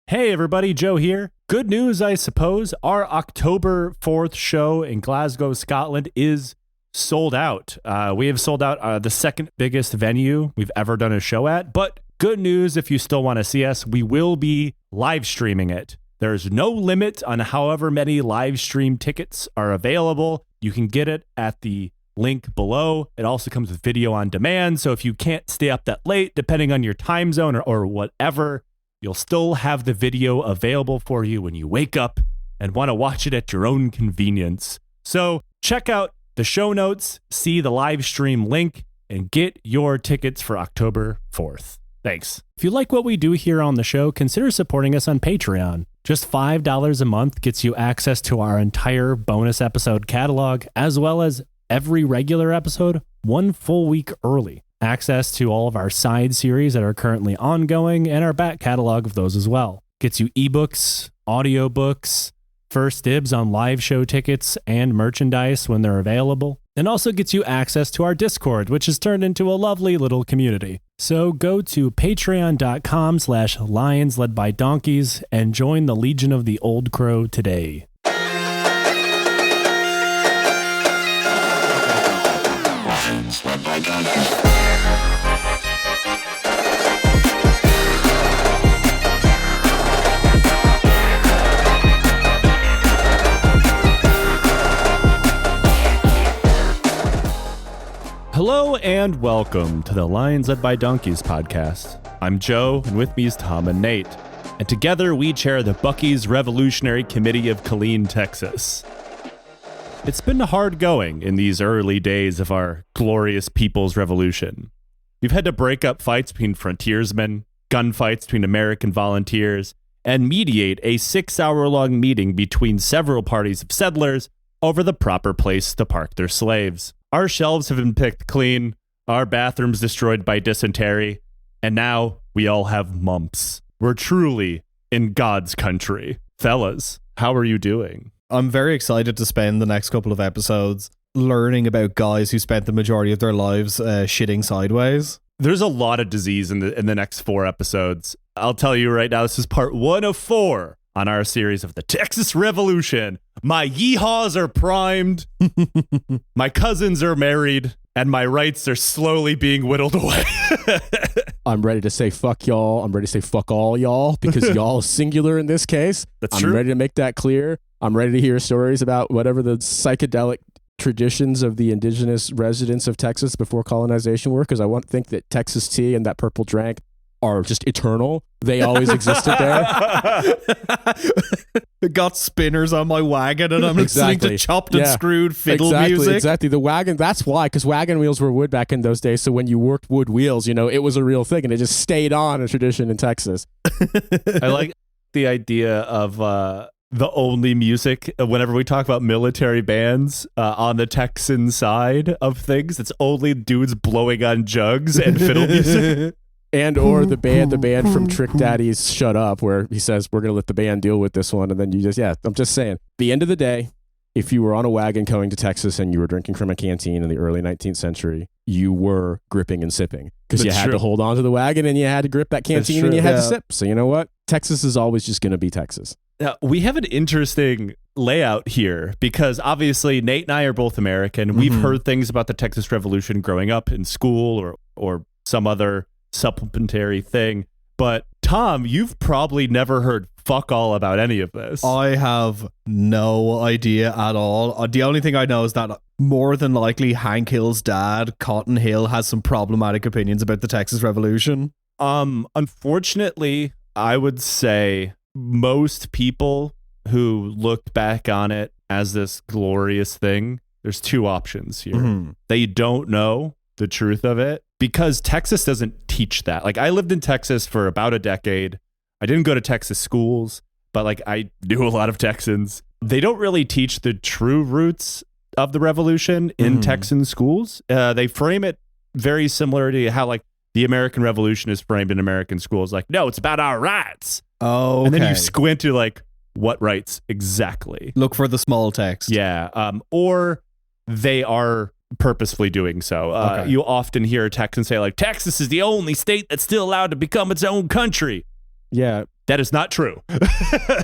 Hey everybody, Joe here. Good news, I suppose. Our October 4th show in Glasgow, Scotland is sold out. We have sold out the second biggest venue we've ever done a show at. But good news, if you still want to see us, we will be live streaming it. There's no limit on however many live stream tickets are available. You can get it at the link below. It also comes with video on demand. So if you can't stay up that late, depending on your time zone or whatever, you'll still have the video available for you when you wake up and want to watch it at your own convenience. So check out the show notes, see the live stream link, and get your tickets for October 4th. Thanks. If you like what we do here on the show, consider supporting us on Patreon. Just $5 a month gets you access to our entire bonus episode catalog, as well as every regular episode 1 full week early. Access to all of our side series that are currently ongoing and our back catalog of those as well. Gets you ebooks, audiobooks, first dibs on live show tickets and merchandise when they're available, and also gets you access to our Discord, which has turned into a lovely little community. So go to patreon.com/lionsledbydonkeys and join the Legion of the Old Crow today. Lions led by donkeys. Hello and welcome to the Lions Led by Donkeys podcast. I'm Joe, and with me is Tom and Nate. And together we chair the Buc-ee's Revolutionary Committee of Killeen, Texas. It's been hard going in these early days of our glorious People's Revolution. We've had to break up fights between frontiersmen, gunfights between American volunteers, and mediate a 6-hour-long meeting between several parties of settlers over the proper place to park their slaves. Our shelves have been picked clean, our bathrooms destroyed by dysentery, and now we all have mumps. We're truly in God's country. Fellas, how are you doing? I'm very excited to spend the next couple of episodes learning about guys who spent the majority of their lives shitting sideways. There's a lot of disease in the next 4 episodes. I'll tell you right now, this is part 1 of 4 on our series of the Texas Revolution. My yeehaws are primed, my cousins are married, and my rights are slowly being whittled away. I'm ready to say fuck y'all. I'm ready to say fuck all y'all, because y'all is singular in this case. That's true. I'm ready to make that clear. I'm ready to hear stories about whatever the psychedelic traditions of the indigenous residents of Texas before colonization were, because I want to think that Texas tea and that purple drink are just eternal. They always existed there. Got spinners on my wagon and I'm listening to chopped and screwed fiddle music. Exactly. The wagon, that's why, because wagon wheels were wood back in those days. So when you worked wood wheels, you know, it was a real thing and it just stayed on a tradition in Texas. I like the idea of the only music, whenever we talk about military bands on the Texan side of things, it's only dudes blowing on jugs and fiddle music. And or the band from Trick Daddy's Shut Up, where he says, we're going to let the band deal with this one. And then you just, I'm just saying, the end of the day, if you were on a wagon going to Texas and you were drinking from a canteen in the early 19th century, you were gripping and sipping because you had to hold on to the wagon and you had to grip that canteen and you had to sip. So you know what? Texas is always just going to be Texas. Now, we have an interesting layout here because obviously Nate and I are both American. Mm-hmm. We've heard things about the Texas Revolution growing up in school or some other supplementary thing. But Tom, you've probably never heard fuck all about any of this. I have no idea at all. The only thing I know is that more than likely Hank Hill's dad, Cotton Hill, has some problematic opinions about the Texas Revolution. Unfortunately, I would say most people who looked back on it as this glorious thing, there's 2 options here. Mm-hmm. They don't know the truth of it because Texas doesn't teach that. Like, I lived in Texas for about a decade. I didn't go to Texas schools, but like I knew a lot of Texans. They don't really teach the true roots of the revolution in Texan schools. They frame it very similar to how like the American Revolution is framed in American schools. Like, no, it's about our rights. Oh, okay. And then you squint to like, what rights exactly? Look for the small text. Yeah. Or they are purposefully doing so. Okay. You often hear Texans say like, Texas is the only state that's still allowed to become its own country. Yeah. That is not true.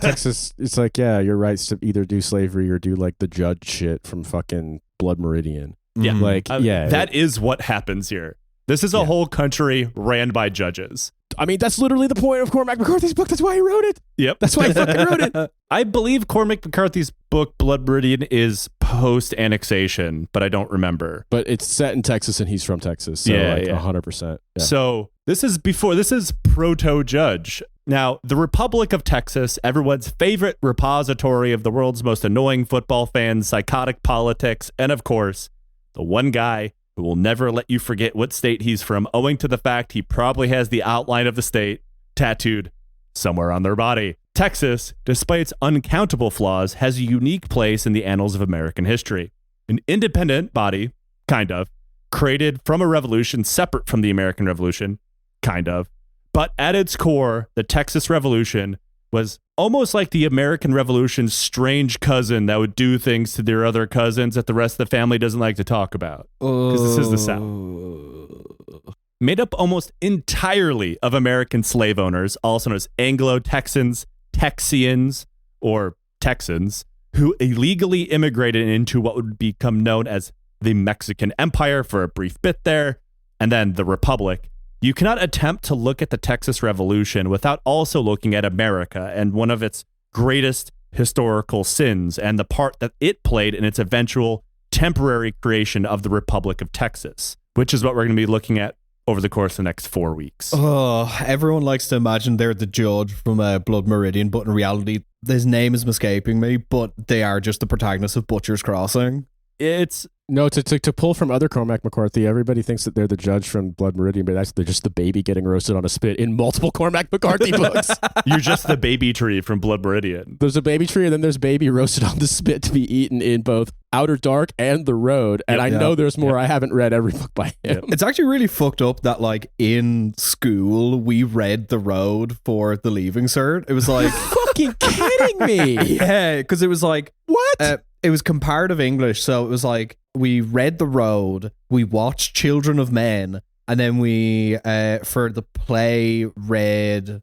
Texas, it's like, yeah, your rights to either do slavery or do like the judge shit from fucking Blood Meridian. Yeah. Like, yeah. That is what happens here. This is a whole country ran by judges. I mean, that's literally the point of Cormac McCarthy's book. That's why he wrote it. Yep. That's why he fucking wrote it. I believe Cormac McCarthy's book, Blood Meridian, is post-annexation, but I don't remember. But it's set in Texas and he's from Texas. So Yeah, like yeah. 100%. Yeah. So this is proto-judge. Now, the Republic of Texas, everyone's favorite repository of the world's most annoying football fans, psychotic politics, and of course, the one guy who will never let you forget what state he's from, owing to the fact he probably has the outline of the state tattooed somewhere on their body. Texas, despite its uncountable flaws, has a unique place in the annals of American history. An independent body, kind of, created from a revolution separate from the American Revolution, kind of. But at its core, the Texas Revolution was almost like the American Revolution's strange cousin that would do things to their other cousins that the rest of the family doesn't like to talk about. Because this is the South. Made up almost entirely of American slave owners, also known as Anglo-Texans, Texians, or Texans, who illegally immigrated into what would become known as the Mexican Empire for a brief bit there, and then the Republic. You cannot attempt to look at the Texas Revolution without also looking at America and one of its greatest historical sins and the part that it played in its eventual temporary creation of the Republic of Texas, which is what we're going to be looking at over the course of the next 4 weeks. Oh, everyone likes to imagine they're the judge from Blood Meridian, but in reality, his name is escaping me, but they are just the protagonists of Butcher's Crossing. It's No, to pull from other Cormac McCarthy, everybody thinks that they're the judge from Blood Meridian, but they're just the baby getting roasted on a spit in multiple Cormac McCarthy books. you're just the baby tree from Blood Meridian. There's a baby tree, and then there's baby roasted on the spit to be eaten in both Outer Dark and The Road. And I know there's more. I haven't read every book by him. It's actually really fucked up that, like, in school, we read The Road for the Leaving Cert. It was like... Fucking kidding me! Yeah, because it was like... What? It was comparative English, so it was like, we read The Road, we watched Children of Men, and then we, for the play, read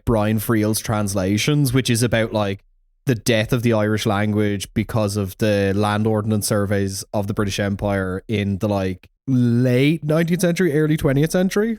Brian Friel's translations, which is about, like, the death of the Irish language because of the land ordnance surveys of the British Empire in the, like, late 19th century, early 20th century.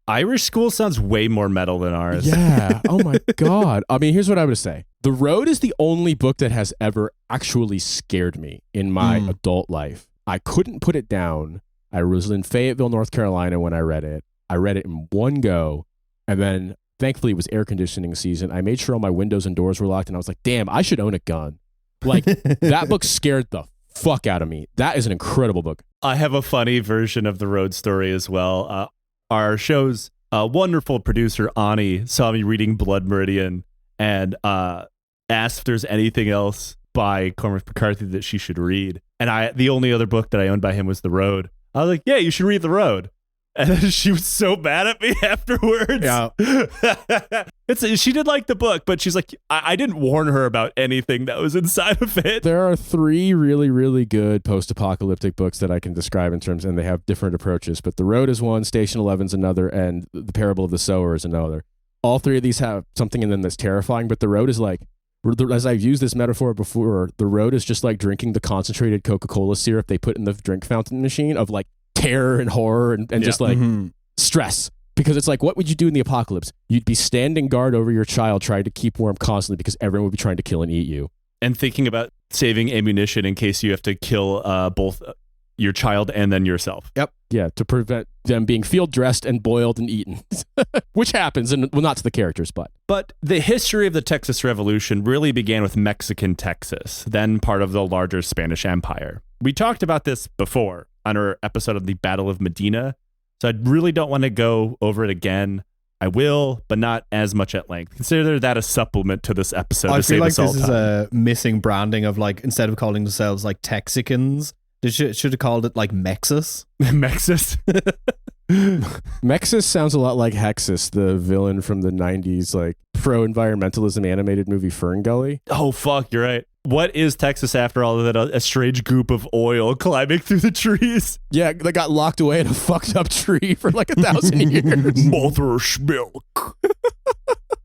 Irish school sounds way more metal than ours. Yeah. Oh my God. I mean, here's what I would say. The Road is the only book that has ever actually scared me in my adult life. I couldn't put it down. I was in Fayetteville, North Carolina when I read it. I read it in one go. And then thankfully it was air conditioning season. I made sure all my windows and doors were locked. And I was like, damn, I should own a gun. Like, that book scared the fuck out of me. That is an incredible book. I have a funny version of the Road story as well. Our show's wonderful producer, Ani, saw me reading Blood Meridian and asked if there's anything else by Cormac McCarthy that she should read. And the only other book that I owned by him was The Road. I was like, yeah, you should read The Road. And then she was so mad at me afterwards. Yeah. She did like the book, but she's like, I didn't warn her about anything that was inside of it. There are 3 really, really good post-apocalyptic books that I can describe in terms, and they have different approaches. But The Road is one, Station 11's another, and The Parable of the Sower is another. All 3 of these have something in them that's terrifying, but The Road is like, as I've used this metaphor before, The Road is just like drinking the concentrated Coca-Cola syrup they put in the drink fountain machine of like terror and horror and just like stress. Because it's like, what would you do in the apocalypse? You'd be standing guard over your child trying to keep warm constantly because everyone would be trying to kill and eat you. And thinking about saving ammunition in case you have to kill both your child and then yourself. Yep. Yeah, to prevent them being field dressed and boiled and eaten, which happens, and well, not to the characters, but. But the history of the Texas Revolution really began with Mexican Texas, then part of the larger Spanish Empire. We talked about this before on our episode of the Battle of Medina, so I really don't want to go over it again. I will, but not as much at length. Consider that a supplement to this episode. I feel like this is a missing branding of, like, instead of calling themselves like Texicans, they should have called it like Mexus. Mexus. Mexus sounds a lot like Hexus, the villain from the 90s, like pro-environmentalism animated movie Fern Gully. Oh, fuck, you're right. What is Texas after all of that? A strange goop of oil climbing through the trees? Yeah, they got locked away in a fucked up tree for like 1,000 years. Mother's milk.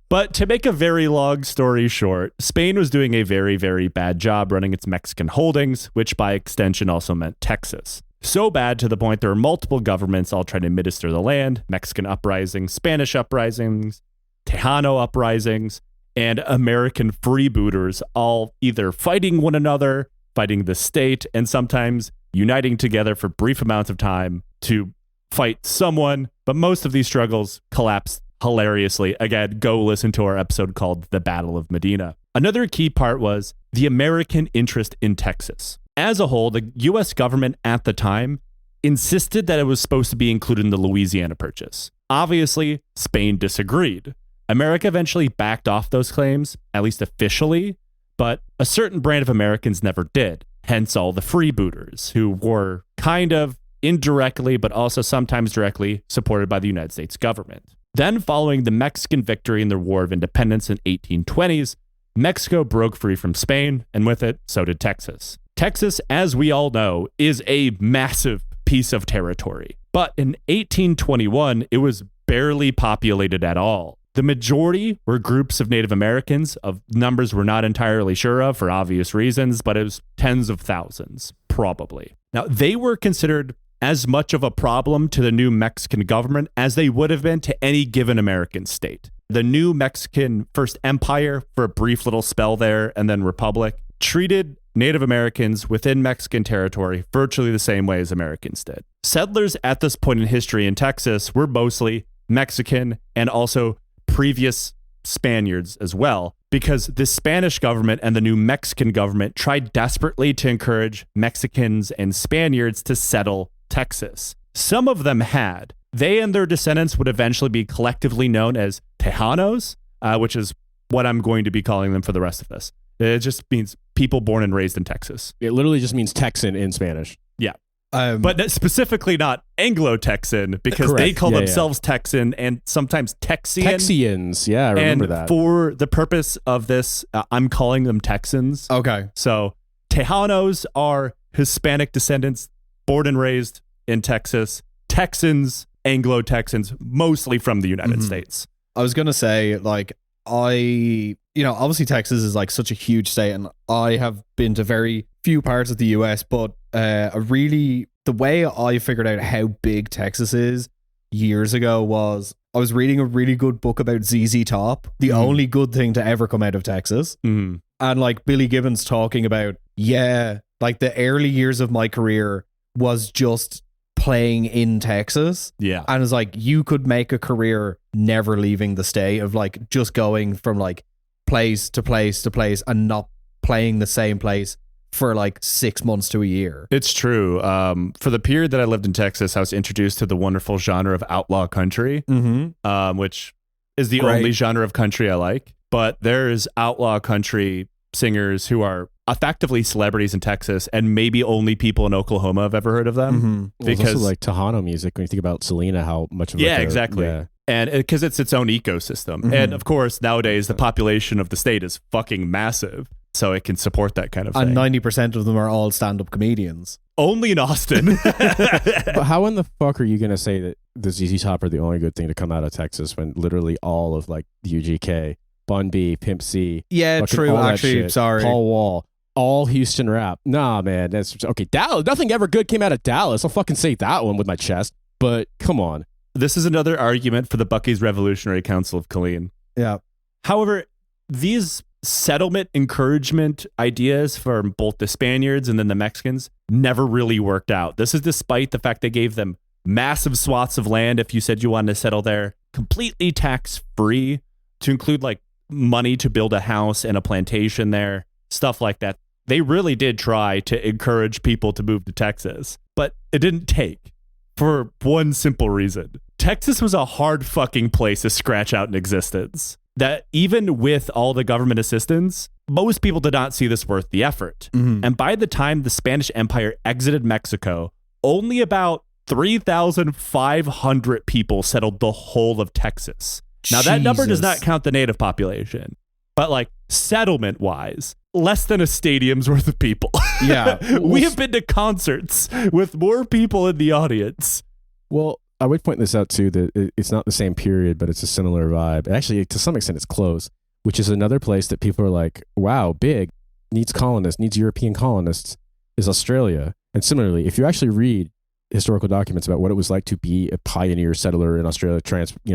But to make a very long story short, Spain was doing a very, very bad job running its Mexican holdings, which by extension also meant Texas. So bad to the point there were multiple governments all trying to administer the land, Mexican uprisings, Spanish uprisings, Tejano uprisings, and American freebooters all either fighting one another, fighting the state, and sometimes uniting together for brief amounts of time to fight someone. But most of these struggles collapsed hilariously. Again, go listen to our episode called The Battle of Medina. Another key part was the American interest in Texas. As a whole, the U.S. government at the time insisted that it was supposed to be included in the Louisiana Purchase. Obviously, Spain disagreed. America eventually backed off those claims, at least officially, but a certain brand of Americans never did, hence all the freebooters, who were kind of indirectly, but also sometimes directly supported by the United States government. Then, following the Mexican victory in the War of Independence in 1820s, Mexico broke free from Spain, and with it, so did Texas. Texas, as we all know, is a massive piece of territory. But in 1821, it was barely populated at all. The majority were groups of Native Americans, of numbers we're not entirely sure of for obvious reasons, but it was tens of thousands, probably. Now, they were considered as much of a problem to the new Mexican government as they would have been to any given American state. The new Mexican First Empire, for a brief little spell there, and then Republic, treated Native Americans within Mexican territory virtually the same way as Americans did. Settlers at this point in history in Texas were mostly Mexican and also previous Spaniards as well, because the Spanish government and the new Mexican government tried desperately to encourage Mexicans and Spaniards to settle Texas. Some of them had. They and their descendants would eventually be collectively known as Tejanos, which is what I'm going to be calling them for the rest of this. It just means people born and raised in Texas. It literally just means Texan in Spanish. Yeah. But specifically not Anglo-Texan, because correct. they call themselves Texan and sometimes Texian. Texians. Yeah, I remember and that. For the purpose of this, I'm calling them Texans. Okay. So Tejanos are Hispanic descendants born and raised in Texas. Texans, Anglo-Texans, mostly from the United States. I was going to say, like, obviously Texas is like such a huge state, and I have been to very few parts of the US, but the way I figured out how big Texas is years ago was I was reading a really good book about ZZ Top, the only good thing to ever come out of Texas. And like Billy Gibbons talking about, like the early years of my career was just playing in Texas. Yeah. And it's like, you could make a career never leaving the state, of like just going from like place to place to place and not playing the same place for like 6 months to a year. It's true. For the period that I lived in Texas, I was introduced to the wonderful genre of outlaw country, which is the only genre of country I like. But there's outlaw country singers who are effectively celebrities in Texas, and maybe only people in Oklahoma have ever heard of them. Well, because also like Tejano music, when you think about Selena, how much of exactly. And because it's its own ecosystem. And of course, nowadays, the population of the state is fucking massive, so it can support that kind of thing. And 90% of them are all stand-up comedians. Only in Austin. But how in the fuck are you going to say that the ZZ Top are the only good thing to come out of Texas when literally all of like UGK, Bun B, Pimp C, true, actually, sorry, Paul Wall, all Houston rap. Nah, man, that's okay. Dallas, nothing ever good came out of Dallas. I'll fucking say that one with my chest. But come on. This is another argument for the Bucky's Revolutionary Council of Killeen. Yeah. However, these settlement encouragement ideas for both the Spaniards and then the Mexicans never really worked out. This is despite the fact they gave them massive swaths of land if you said you wanted to settle there, completely tax-free, to include like money to build a house and a plantation there, stuff like that. They really did try to encourage people to move to Texas, but it didn't take, for one simple reason. Texas was a hard fucking place to scratch out in existence. That even with all the government assistance, most people did not see this worth the effort. And by the time the Spanish Empire exited Mexico, only about 3,500 people settled the whole of Texas. Now, that number does not count the native population, but like settlement wise, less than a stadium's worth of people. Yeah. We have been to concerts with more people in the audience. Well, I would point this out too, that it's not the same period, but it's a similar vibe. Actually, to some extent, it's close, which is another place that people are like, wow, big, needs colonists, needs European colonists, is Australia. And similarly, if you actually read historical documents about what it was like to be a pioneer settler in Australia,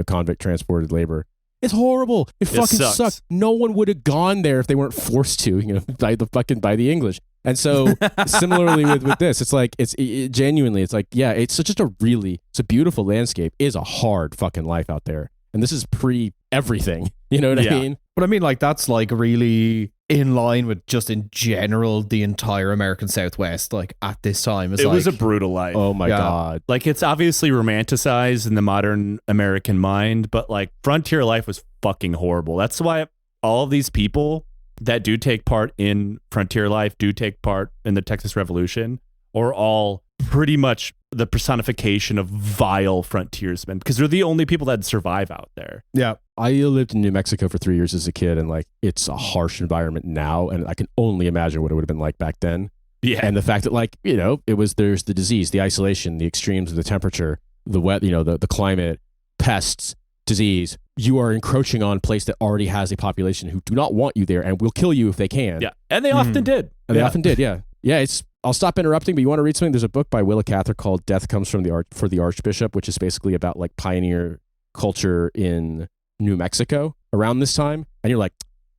convict transported labor, it's horrible. It fucking sucks. No one would have gone there if they weren't forced to, by the English. And so similarly with this, it's like, genuinely, it's like, yeah, it's just it's a beautiful landscape. It is a hard fucking life out there. And this is pre everything. You know what I mean? But I mean, like, that's like really in line with just in general the entire American Southwest, like at this time. It was a brutal life. Oh my God. Like, it's obviously romanticized in the modern American mind, but like frontier life was fucking horrible. That's why all of these people that do take part in frontier life, do take part in the Texas Revolution, are all pretty much the personification of vile frontiersmen, because they're the only people that survive out there. Yeah. I lived in New Mexico for 3 years as a kid, and like, it's a harsh environment now, and I can only imagine what it would have been like back then. Yeah. And the fact that, like, there's the disease, the isolation, the extremes of the temperature, the wet, the climate, pests, disease. You are encroaching on a place that already has a population who do not want you there and will kill you if they can. Yeah. And they often did. And they often did, yeah. Yeah, I'll stop interrupting, but you want to read something? There's a book by Willa Cather called Death Comes from the Archbishop, which is basically about like pioneer culture in New Mexico around this time. And you're like,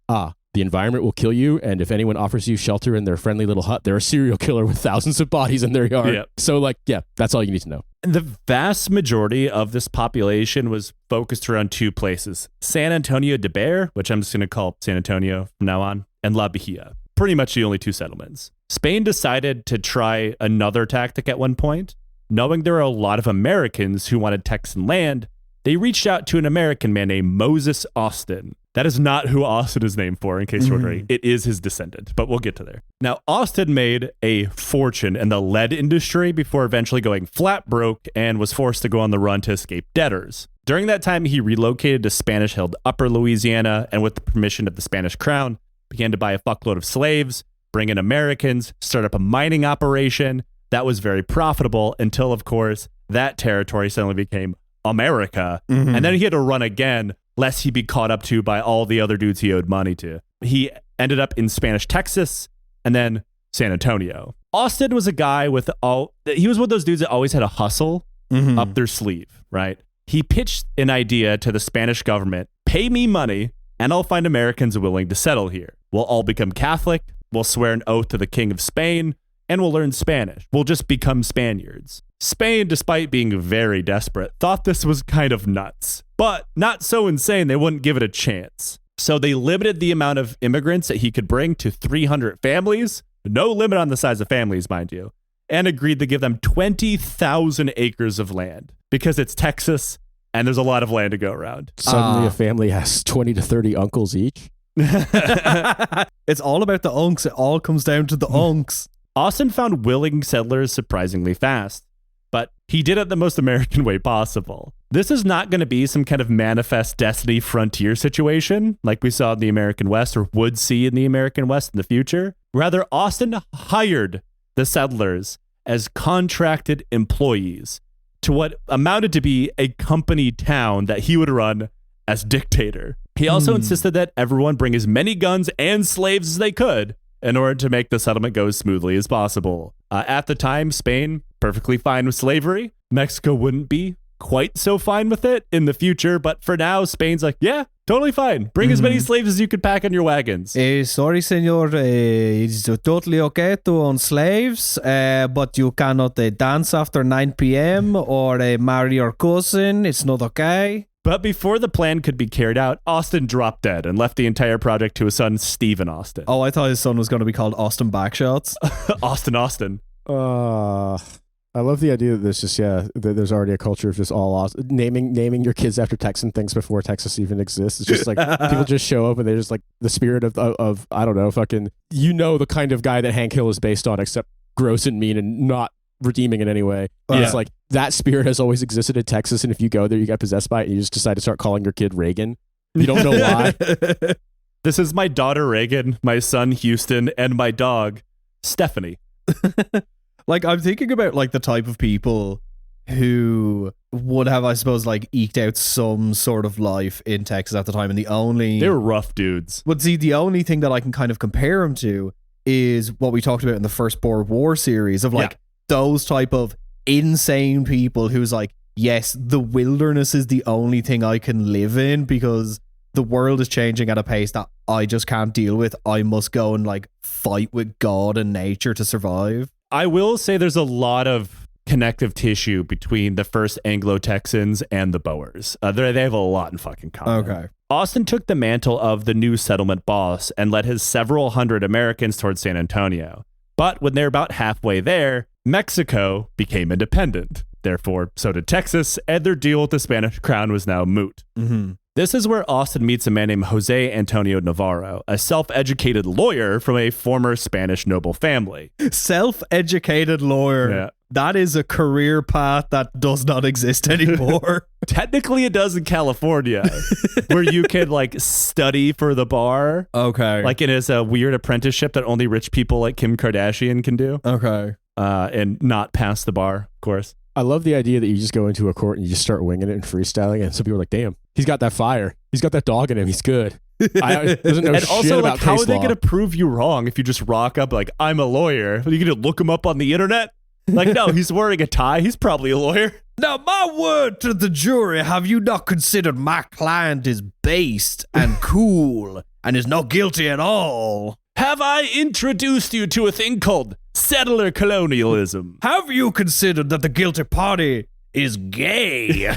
the environment will kill you, and if anyone offers you shelter in their friendly little hut, they're a serial killer with thousands of bodies in their yard. Yep. So like, yeah, that's all you need to know. And the vast majority of this population was focused around two places: San Antonio de Bexar, which I'm just going to call San Antonio from now on, and La Bahia. Pretty much the only two settlements. Spain decided to try another tactic at one point. Knowing there were a lot of Americans who wanted Texan land, they reached out to an American man named Moses Austin. That is not who Austin is named for, in case you're wondering. It is his descendant, but we'll get to there. Now, Austin made a fortune in the lead industry before eventually going flat broke and was forced to go on the run to escape debtors. During that time, he relocated to Spanish-held Upper Louisiana, and with the permission of the Spanish crown, began to buy a fuckload of slaves, bring in Americans, start up a mining operation. That was very profitable until, of course, that territory suddenly became America. And then he had to run again, lest he be caught up to by all the other dudes he owed money to. He ended up in Spanish Texas and then San Antonio. Austin was a guy he was one of those dudes that always had a hustle up their sleeve, right? He pitched an idea to the Spanish government: pay me money and I'll find Americans willing to settle here. We'll all become Catholic, we'll swear an oath to the King of Spain, and we'll learn Spanish. We'll just become Spaniards. Spain, despite being very desperate, thought this was kind of nuts, but not so insane they wouldn't give it a chance. So they limited the amount of immigrants that he could bring to 300 families, no limit on the size of families, mind you, and agreed to give them 20,000 acres of land because it's Texas and there's a lot of land to go around. Suddenly a family has 20 to 30 uncles each. It's all about the unks. It all comes down to the unks. Austin found willing settlers surprisingly fast, but he did it the most American way possible. This is not going to be some kind of manifest destiny frontier situation like we saw in the American West or would see in the American West in the future. Rather, Austin hired the settlers as contracted employees to what amounted to be a company town that he would run as dictator. He also insisted that everyone bring as many guns and slaves as they could in order to make the settlement go as smoothly as possible. At the time, Spain, perfectly fine with slavery. Mexico wouldn't be quite so fine with it in the future, but for now, Spain's like, yeah, totally fine. Bring as many slaves as you could pack on your wagons. Sorry, senor, it's totally okay to own slaves, but you cannot dance after 9 p.m. or marry your cousin. It's not okay. But before the plan could be carried out, Austin dropped dead and left the entire project to his son, Stephen Austin. Oh, I thought his son was going to be called Austin Backshots. Austin. I love the idea that there's already a culture of just all naming your kids after Texan things before Texas even exists. It's just like people just show up and they're just like the spirit of I don't know, fucking, the kind of guy that Hank Hill is based on, except gross and mean and not redeeming in any way. It's like that spirit has always existed in Texas, and if you go there, you get possessed by it, and you just decide to start calling your kid Reagan. You don't know why. This is my daughter Reagan, my son Houston, and my dog Stephanie. Like, I'm thinking about like the type of people who would have, I suppose, like eked out some sort of life in Texas at the time. And they were rough dudes. But see, the only thing that I can kind of compare them to is what we talked about in the first Boer War series of like those type of insane people who's like, yes, the wilderness is the only thing I can live in because the world is changing at a pace that I just can't deal with. I must go and like fight with God and nature to survive. I will say there's a lot of connective tissue between the first Anglo-Texans and the Boers. They have a lot in fucking common. Okay. Austin took the mantle of the new settlement boss and led his several hundred Americans towards San Antonio. But when they're about halfway there, Mexico became independent. Therefore, so did Texas, and their deal with the Spanish crown was now moot. Mm-hmm. This is where Austin meets a man named Jose Antonio Navarro, a self-educated lawyer from a former Spanish noble family. Self-educated lawyer. Yeah. That is a career path that does not exist anymore. Technically, it does in California, where you can like study for the bar. Okay. Like it is a weird apprenticeship that only rich people like Kim Kardashian can do. Okay. And not pass the bar, of course. I love the idea that you just go into a court and you just start winging it and freestyling, and some people are like, "Damn, he's got that fire. He's got that dog in him. He's good." Doesn't know and shit also, about like, how case are they law. going to prove you wrong if you just rock up like, "I'm a lawyer"? Are you going to look him up on the internet? Like, no, he's wearing a tie. He's probably a lawyer. Now, my word to the jury, have you not considered my client is based and cool and is not guilty at all? Have I introduced you to a thing called settler colonialism? Have you considered that the guilty party is gay?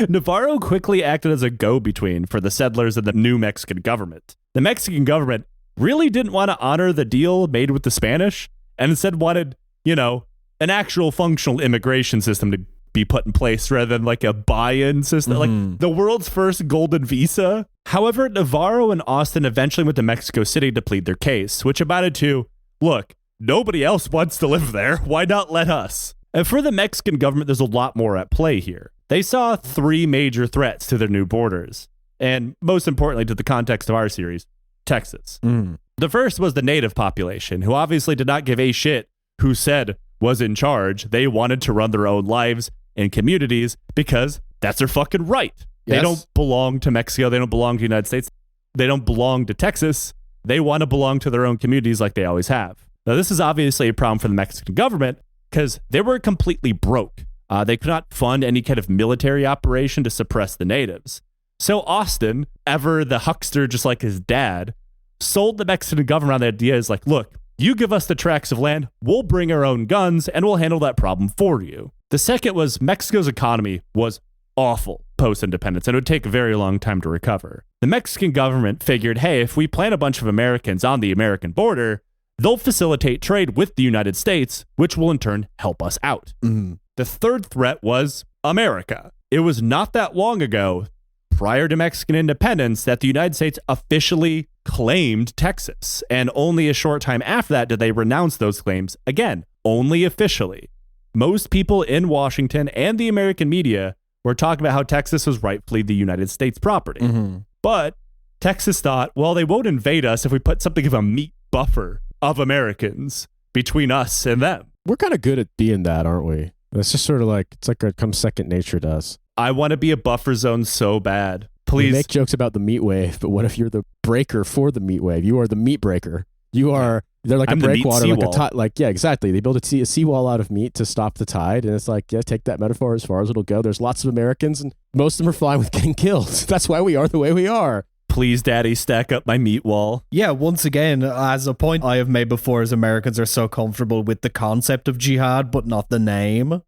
Navarro quickly acted as a go-between for the settlers and the new Mexican government. The Mexican government really didn't want to honor the deal made with the Spanish and instead wanted, an actual functional immigration system to be put in place rather than like a buy-in system, like the world's first golden visa. However, Navarro and Austin eventually went to Mexico City to plead their case, which amounted to, look, nobody else wants to live there. Why not let us? And for the Mexican government, there's a lot more at play here. They saw three major threats to their new borders, and most importantly to the context of our series, Texas. The first was the native population, who obviously did not give a shit who said was in charge. They wanted to run their own lives in communities because that's their fucking right. They don't belong to Mexico. They don't belong to the United States. They don't belong to Texas. They want to belong to their own communities like they always have. Now, this is obviously a problem for the Mexican government because they were completely broke. They could not fund any kind of military operation to suppress the natives. So Austin, ever the huckster just like his dad, sold the Mexican government on the idea is like, look, you give us the tracts of land, we'll bring our own guns, and we'll handle that problem for you. The second was Mexico's economy was awful post-independence, and it would take a very long time to recover. The Mexican government figured, hey, if we plant a bunch of Americans on the American border, they'll facilitate trade with the United States, which will in turn help us out. The third threat was America. It was not that long ago, prior to Mexican independence, that the United States officially claimed Texas. And only a short time after that did they renounce those claims, again, only officially. Most people in Washington and the American media were talking about how Texas was rightfully the United States property. But Texas thought, well, they won't invade us if we put something of a meat buffer of Americans between us and them. We're kind of good at being that, aren't we? It's just sort of like, it's like it comes second nature to us. I want to be a buffer zone so bad. Please. We make jokes about the meat wave, but what if you're the breaker for the meat wave? You are the meat breaker. They're like I'm a the meat breakwater, seawall. yeah, exactly. They build a seawall out of meat to stop the tide, and it's like, yeah, take that metaphor as far as it'll go. There's lots of Americans, and most of them are fine with getting killed. That's why we are the way we are. Please, Daddy, stack up my meat wall. Yeah, once again, as a point I have made before, is Americans are so comfortable with the concept of jihad, but not the name.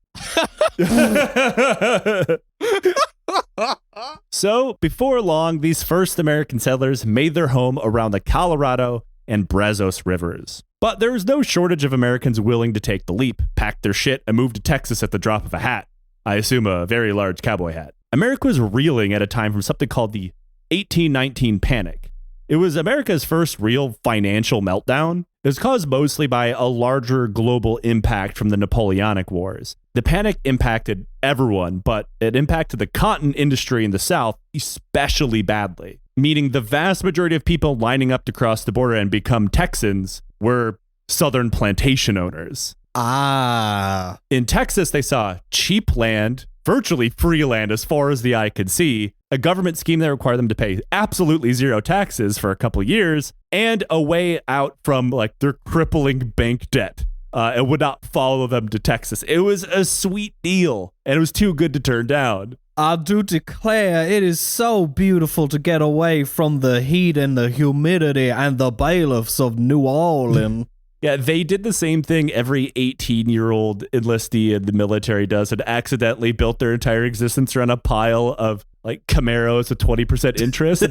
So, before long, these first American settlers made their home around the Colorado and Brazos rivers. But there was no shortage of Americans willing to take the leap, pack their shit, and move to Texas at the drop of a hat. I assume a very large cowboy hat. America was reeling at a time from something called the 1819 Panic. It was America's first real financial meltdown. It was caused mostly by a larger global impact from the Napoleonic Wars. The panic impacted everyone, but it impacted the cotton industry in the South especially badly, meaning the vast majority of people lining up to cross the border and become Texans were Southern plantation owners. Ah. In Texas, they saw cheap land, virtually free land as far as the eye could see, a government scheme that required them to pay absolutely zero taxes for a couple of years, and a way out from like their crippling bank debt. It would not follow them to Texas. It was a sweet deal, and it was too good to turn down. I do declare it is so beautiful to get away from the heat and the humidity and the bailiffs of New Orleans. Yeah, they did the same thing every 18-year-old enlistee in the military does and accidentally built their entire existence around a pile of like Camaros with 20% interest.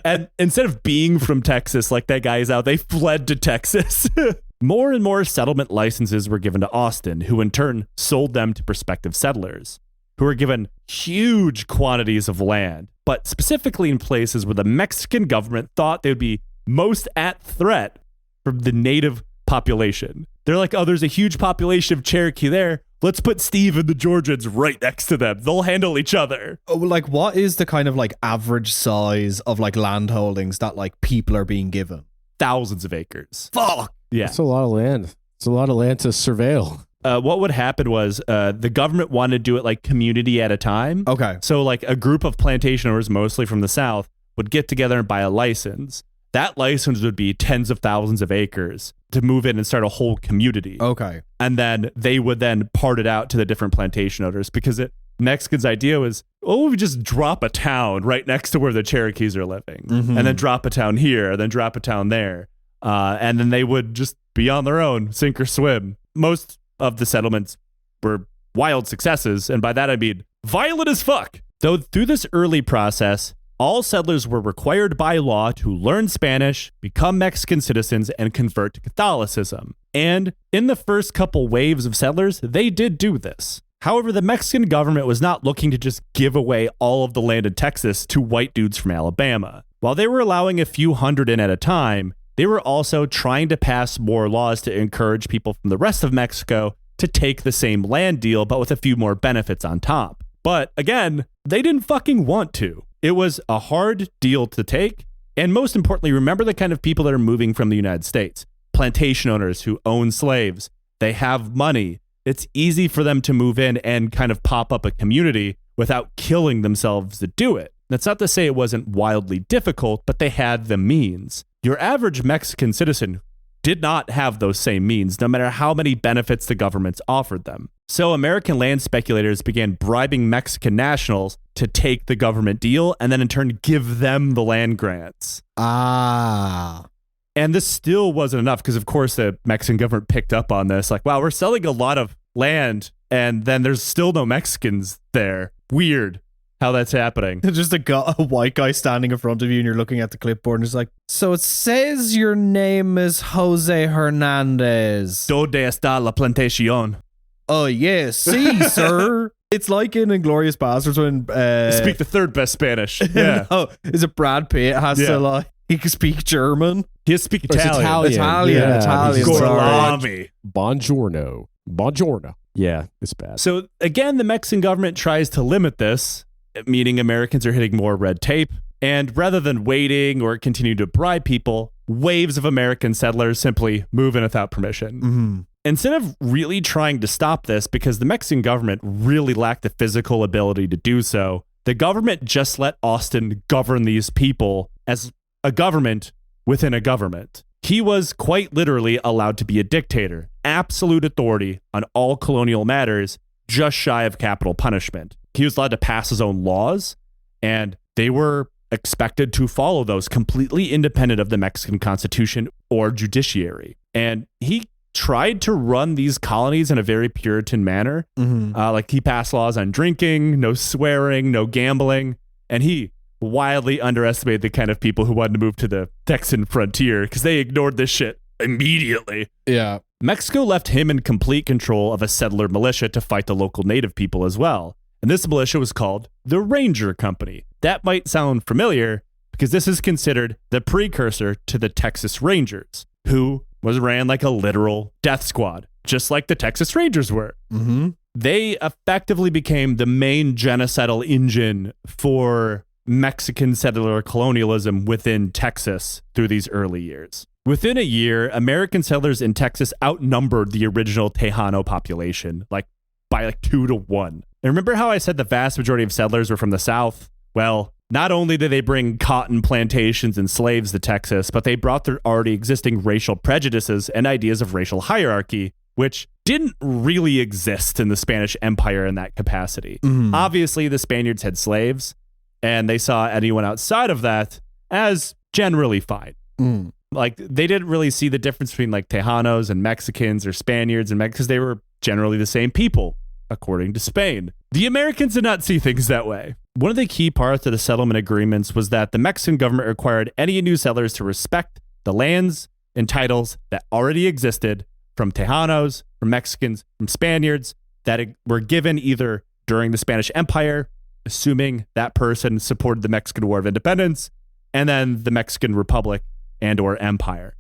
And instead of being from Texas like that guy is out, they fled to Texas. More and more settlement licenses were given to Austin, who in turn sold them to prospective settlers, who were given huge quantities of land, but specifically in places where the Mexican government thought they would be most at threat from the native population. They're like, oh, there's a huge population of Cherokee there. Let's put Steve and the Georgians right next to them. They'll handle each other. Oh, like, what is the kind of like average size of like land holdings that like people are being given? Thousands of acres. Fuck. Yeah. It's a lot of land. It's a lot of land to surveil. What would happen was the government wanted to do it like community at a time. Okay. So like a group of plantation owners, mostly from the South, would get together and buy a license. That license would be tens of thousands of acres to move in and start a whole community. Okay. And then they would then part it out to the different plantation owners because Mexicans' idea was, oh, we just drop a town right next to where the Cherokees are living. Mm-hmm. And then drop a town here, and then drop a town there. And then they would just be on their own, sink or swim. Most of the settlements were wild successes. And by that, I mean violent as fuck. Though through this early process, all settlers were required by law to learn Spanish, become Mexican citizens, and convert to Catholicism. And in the first couple waves of settlers, they did do this. However, the Mexican government was not looking to just give away all of the land in Texas to white dudes from Alabama. While they were allowing a few hundred in at a time, they were also trying to pass more laws to encourage people from the rest of Mexico to take the same land deal, but with a few more benefits on top. But again, they didn't fucking want to. It was a hard deal to take. And most importantly, remember the kind of people that are moving from the United States. Plantation owners who own slaves. They have money. It's easy for them to move in and kind of pop up a community without killing themselves to do it. That's not to say it wasn't wildly difficult, but they had the means. Your average Mexican citizen did not have those same means, no matter how many benefits the governments offered them. So American land speculators began bribing Mexican nationals to take the government deal and then in turn give them the land grants. Ah. And this still wasn't enough because, of course, the Mexican government picked up on this. Like, wow, we're selling a lot of land and then there's still no Mexicans there. Weird how that's happening. Just a white guy standing in front of you and you're looking at the clipboard and it's like, so it says your name is Jose Hernandez. Donde está la plantación? Oh, yes, sir. It's like in Inglourious Basterds when... Speak the third best Spanish. Yeah. No, is it Brad Pitt has to like, he can speak German? He has to speak Italian. Italian. Gorlami. Buongiorno. Buongiorno. Yeah, it's bad. So again, the Mexican government tries to limit this, meaning Americans are hitting more red tape. And rather than waiting or continue to bribe people, waves of American settlers simply move in without permission. Mm-hmm. Instead of really trying to stop this, because the Mexican government really lacked the physical ability to do so, the government just let Austin govern these people as a government within a government. He was quite literally allowed to be a dictator, absolute authority on all colonial matters, just shy of capital punishment. He was allowed to pass his own laws, and they were expected to follow those completely independent of the Mexican Constitution or judiciary. And he tried to run these colonies in a very Puritan manner. Mm-hmm. Like he passed laws on drinking, no swearing, no gambling, and he wildly underestimated the kind of people who wanted to move to the Texan frontier because they ignored this shit immediately. Yeah. Mexico left him in complete control of a settler militia to fight the local native people as well. And this militia was called the Ranger Company. That might sound familiar because this is considered the precursor to the Texas Rangers, who was ran like a literal death squad, just like the Texas Rangers were. Mm-hmm. They effectively became the main genocidal engine for Mexican settler colonialism within Texas through these early years. Within a year, American settlers in Texas outnumbered the original Tejano population, like by like 2-1. And remember how I said the vast majority of settlers were from the South? Well, not only did they bring cotton plantations and slaves to Texas, but they brought their already existing racial prejudices and ideas of racial hierarchy, which didn't really exist in the Spanish Empire in that capacity. Obviously, the Spaniards had slaves, and they saw anyone outside of that as generally fine. Like, they didn't really see the difference between like Tejanos and Mexicans or Spaniards and because they were generally the same people, according to Spain. The Americans did not see things that way. One of the key parts of the settlement agreements was that the Mexican government required any new settlers to respect the lands and titles that already existed from Tejanos, from Mexicans, from Spaniards that were given either during the Spanish Empire, assuming that person supported the Mexican War of Independence, and then the Mexican Republic and or Empire.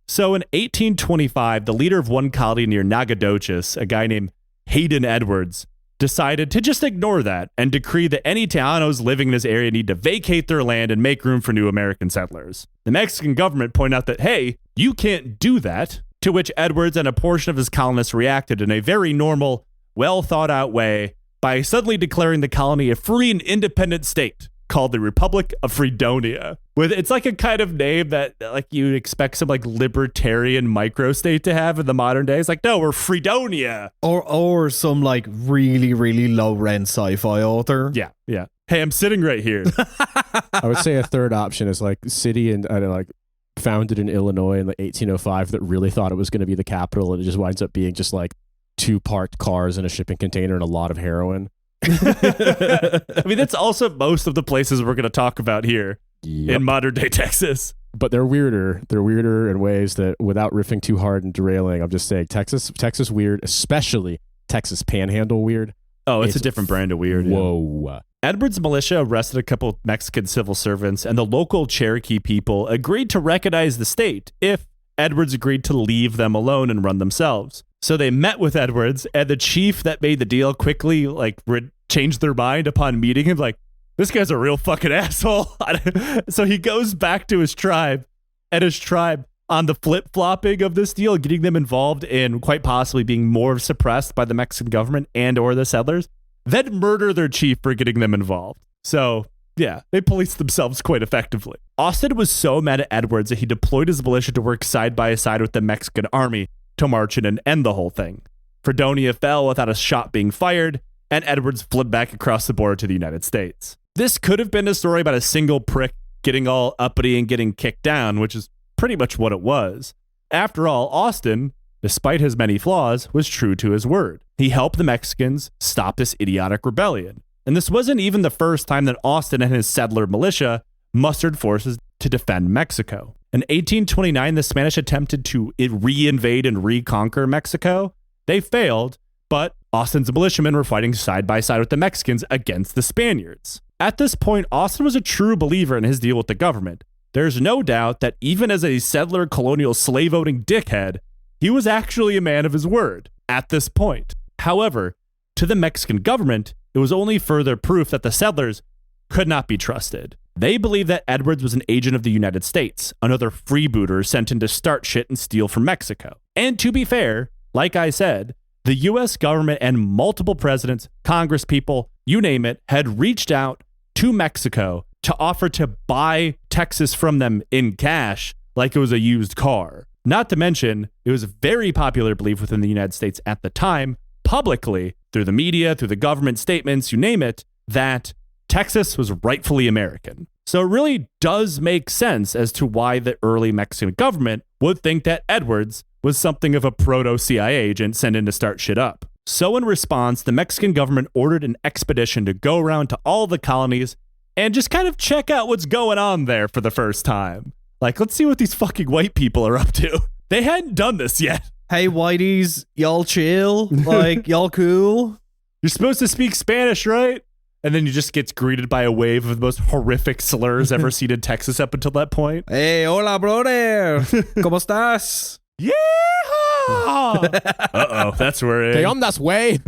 So in 1825, the leader of one colony near Nacogdoches, a guy named Hardin Edwards, decided to just ignore that and decree that any Tejanos living in this area need to vacate their land and make room for new American settlers. The Mexican government pointed out that, hey, you can't do that, to which Edwards and a portion of his colonists reacted in a very normal, well thought out way by suddenly declaring the colony a free and independent state called the Republic of Fredonia. It's like a kind of name that like you'd expect some like libertarian microstate to have in the modern day. It's like, no, we're Fredonia. Or some like really, really low rent sci-fi author. Yeah. Hey, I'm sitting right here. I would say a third option is like city and like founded in Illinois in like 1805 that really thought it was going to be the capital, and it just winds up being just like 2 parked cars in a shipping container and a lot of heroin. I mean, that's also most of the places we're going to talk about here in modern day Texas. But they're weirder. They're weirder in ways that, without riffing too hard and derailing, I'm just saying Texas weird, especially Texas Panhandle weird. Oh, it's a different brand of weird. Whoa. Yeah. Edwards' militia arrested a couple Mexican civil servants, and the local Cherokee people agreed to recognize the state if Edwards agreed to leave them alone and run themselves. So they met with Edwards, and the chief that made the deal quickly changed their mind upon meeting him. Like, this guy's a real fucking asshole. So he goes back to his tribe, and his tribe, on the flip-flopping of this deal, getting them involved in quite possibly being more suppressed by the Mexican government and or the settlers, then murder their chief for getting them involved. So, yeah, they policed themselves quite effectively. Austin was so mad at Edwards that he deployed his militia to work side by side with the Mexican army to march in and end the whole thing. Fredonia fell without a shot being fired, and Edwards fled back across the border to the United States. This could have been a story about a single prick getting all uppity and getting kicked down, which is pretty much what it was. After all, Austin, despite his many flaws, was true to his word. He helped the Mexicans stop this idiotic rebellion. And this wasn't even the first time that Austin and his settler militia mustered forces to defend Mexico. In 1829, the Spanish attempted to reinvade and reconquer Mexico. They failed, but Austin's militiamen were fighting side by side with the Mexicans against the Spaniards. At this point, Austin was a true believer in his deal with the government. There's no doubt that even as a settler colonial slave-owning dickhead, he was actually a man of his word at this point. However, to the Mexican government, it was only further proof that the settlers could not be trusted. They believed that Edwards was an agent of the United States, another freebooter sent in to start shit and steal from Mexico. And to be fair, like I said, the US government and multiple presidents, Congress people, you name it, had reached out to Mexico to offer to buy Texas from them in cash like it was a used car. Not to mention, it was a very popular belief within the United States at the time, publicly, through the media, through the government statements, you name it, that Texas was rightfully American. So it really does make sense as to why the early Mexican government would think that Edwards was something of a proto-CIA agent sent in to start shit up. So in response, the Mexican government ordered an expedition to go around to all the colonies and just kind of check out what's going on there for the first time. Like, let's see what these fucking white people are up to. They hadn't done this yet. Hey, whiteys, y'all chill? Like, y'all cool? You're supposed to speak Spanish, right? And then you just get greeted by a wave of the most horrific slurs ever seen in Texas up until that point. Hey, hola, brother. ¿Cómo estás? Yeah! Uh-oh, that's where ¿Qué ondas, güey?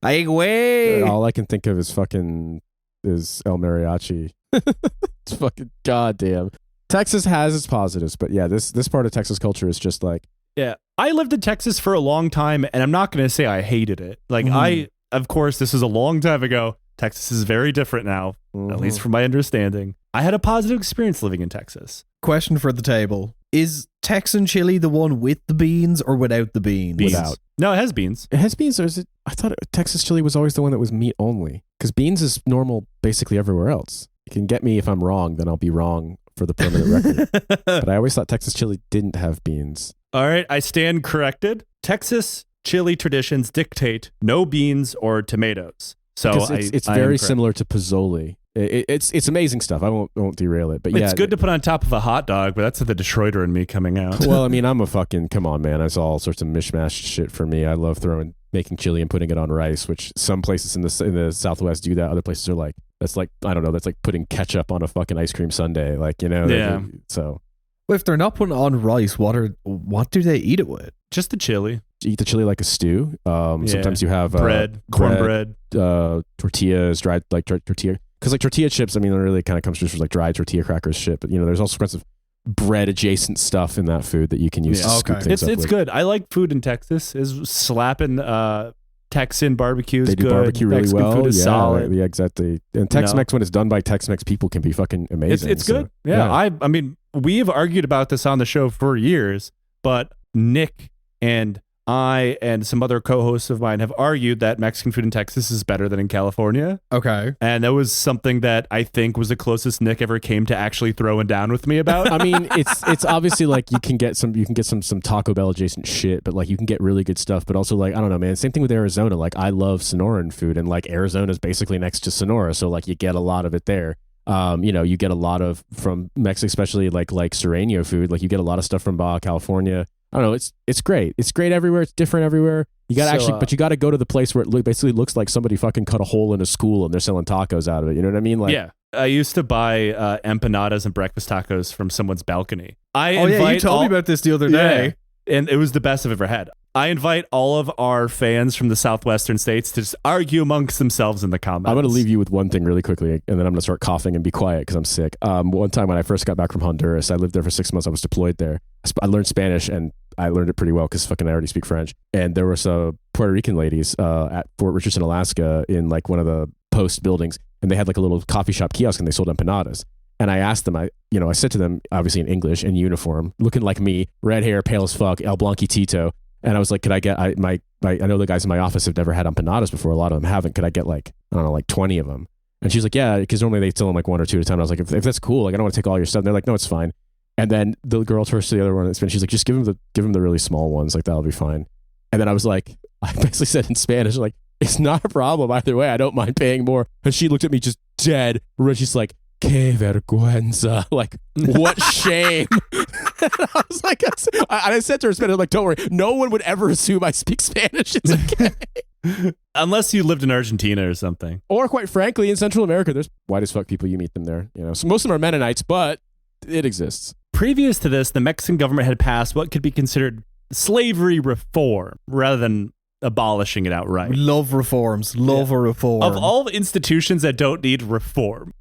Ay, güey. All I can think of is El Mariachi. It's fucking goddamn. Texas has its positives, but yeah, this part of Texas culture is just like, Yeah. I lived in Texas for a long time, and I'm not going to say I hated it. Like, of course, this is a long time ago. Texas is very different now, at least from my understanding. I had a positive experience living in Texas. Question for the table. Is Texan chili the one with the beans or without the beans? Without. No, it has beans. It has beans, or is it? I thought Texas chili was always the one that was meat only, because beans is normal basically everywhere else. You can get me if I'm wrong, then I'll be wrong for the permanent record. But I always thought Texas chili didn't have beans. All right, I stand corrected. Texas chili traditions dictate no beans or tomatoes. So it's very similar to pozole. It's amazing stuff. I won't derail it, but yeah, it's good to put on top of a hot dog. But that's the Detroiter in me coming out. Well, I mean, I'm a fucking come on, man. It's all sorts of mishmash shit for me. I love making chili and putting it on rice, which some places in the Southwest do that. Other places are like, that's like, I don't know, that's like putting ketchup on a fucking ice cream sundae, like, you know. Yeah. So, well, if they're not putting it on rice, what do they eat it with? Just the chili. You eat the chili like a stew. Sometimes you have cornbread, tortillas, dried like tortilla. Because like tortilla chips, I mean, it really kind of comes just from like dried tortilla crackers shit. But you know, there's all sorts of bread adjacent stuff in that food that you can use to scoop things up It's with. good. I like food in Texas. Is slapping Texan barbecue is They do good. barbecue really Mexican well. food is solid. Yeah, exactly. And Tex-Mex, when it's done by Tex-Mex people, can be fucking amazing. It's good. Yeah. I mean, we've argued about this on the show for years, but Nick and I and some other co-hosts of mine have argued that Mexican food in Texas is better than in California. Okay. And that was something that I think was the closest Nick ever came to actually throwing down with me about. I mean, it's obviously like you can get some Taco Bell adjacent shit, but like you can get really good stuff. But also like, I don't know, man. Same thing with Arizona. Like I love Sonoran food, and like Arizona is basically next to Sonora, so like you get a lot of it there. You get a lot of from Mexico, especially like Serrano food. Like you get a lot of stuff from Baja California. I don't know. It's great. It's great everywhere. It's different everywhere. You got to but you got to go to the place where it basically looks like somebody fucking cut a hole in a school and they're selling tacos out of it. You know what I mean? Like, yeah. I used to buy empanadas and breakfast tacos from someone's balcony. You told me about this the other day. Yeah, and it was the best I've ever had. I invite all of our fans from the southwestern states to just argue amongst themselves in the comments. I'm going to leave you with one thing really quickly, and then I'm going to start coughing and be quiet because I'm sick. One time when I first got back from Honduras, I lived there for 6 months. I was deployed there. I learned Spanish, and I learned it pretty well because fucking I already speak French. And there were some Puerto Rican ladies at Fort Richardson, Alaska, in like one of the post buildings, and they had like a little coffee shop kiosk, and they sold empanadas. And I asked them, I said to them, obviously in English, in uniform, looking like me, red hair, pale as fuck, El Blanquitito. And I was like, could I get, I know the guys in my office have never had empanadas before. A lot of them haven't. Could I get like 20 of them? And she's like, yeah, because normally they sell them like 1 or 2 at a time. And I was like, if that's cool, like I don't want to take all your stuff. And they're like, no, it's fine. And then the girl turns to the other one and she's like, just give him the really small ones. Like that'll be fine. And then I was like, I basically said in Spanish, like, it's not a problem either way. I don't mind paying more. And she looked at me just dead. She's like, que vergüenza. Like, what shame. And I was like, I said to her in Spanish, I'm like, don't worry. No one would ever assume I speak Spanish. It's okay. Unless you lived in Argentina or something. Or quite frankly, in Central America, there's white as fuck people. You meet them there. So most of them are Mennonites, but it exists. Previous to this, the Mexican government had passed what could be considered slavery reform rather than abolishing it outright. Love reforms. Love a reform. Of all the institutions that don't need reform.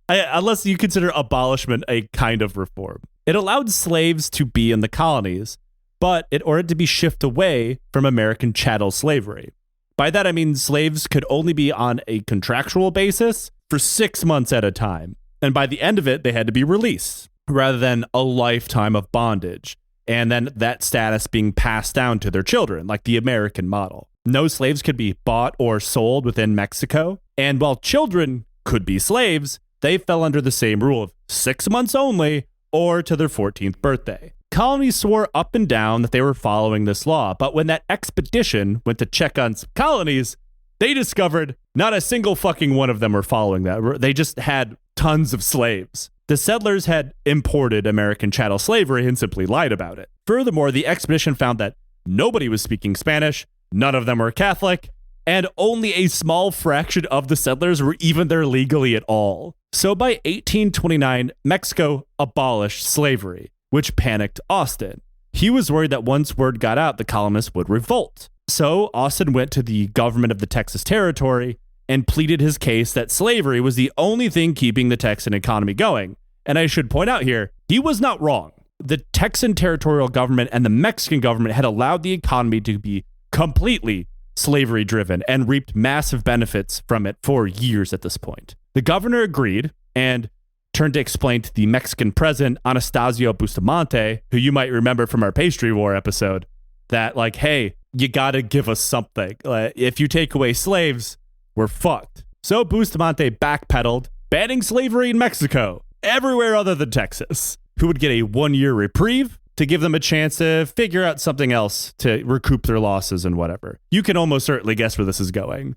Unless you consider abolishment a kind of reform. It allowed slaves to be in the colonies, but it ordered to be shifted away from American chattel slavery. By that I mean slaves could only be on a contractual basis for 6 months at a time, and by the end of it they had to be released, rather than a lifetime of bondage, and then that status being passed down to their children, like the American model. No slaves could be bought or sold within Mexico, and while children could be slaves, they fell under the same rule of 6 months only or to their 14th birthday. Colonies swore up and down that they were following this law, but when that expedition went to check on some colonies, they discovered not a single fucking one of them were following that. They just had tons of slaves. The settlers had imported American chattel slavery and simply lied about it. Furthermore, the expedition found that nobody was speaking Spanish, none of them were Catholic, and only a small fraction of the settlers were even there legally at all. So by 1829, Mexico abolished slavery, which panicked Austin. He was worried that once word got out, the colonists would revolt. So Austin went to the government of the Texas Territory and pleaded his case that slavery was the only thing keeping the Texan economy going. And I should point out here, he was not wrong. The Texan territorial government and the Mexican government had allowed the economy to be completely slavery driven and reaped massive benefits from it for years at this point. The governor agreed and turned to explain to the Mexican president, Anastasio Bustamante, who you might remember from our pastry war episode, that like, hey, you got to give us something. If you take away slaves, we're fucked. So Bustamante backpedaled, banning slavery in Mexico, everywhere other than Texas, who would get a 1-year reprieve to give them a chance to figure out something else to recoup their losses and whatever. You can almost certainly guess where this is going.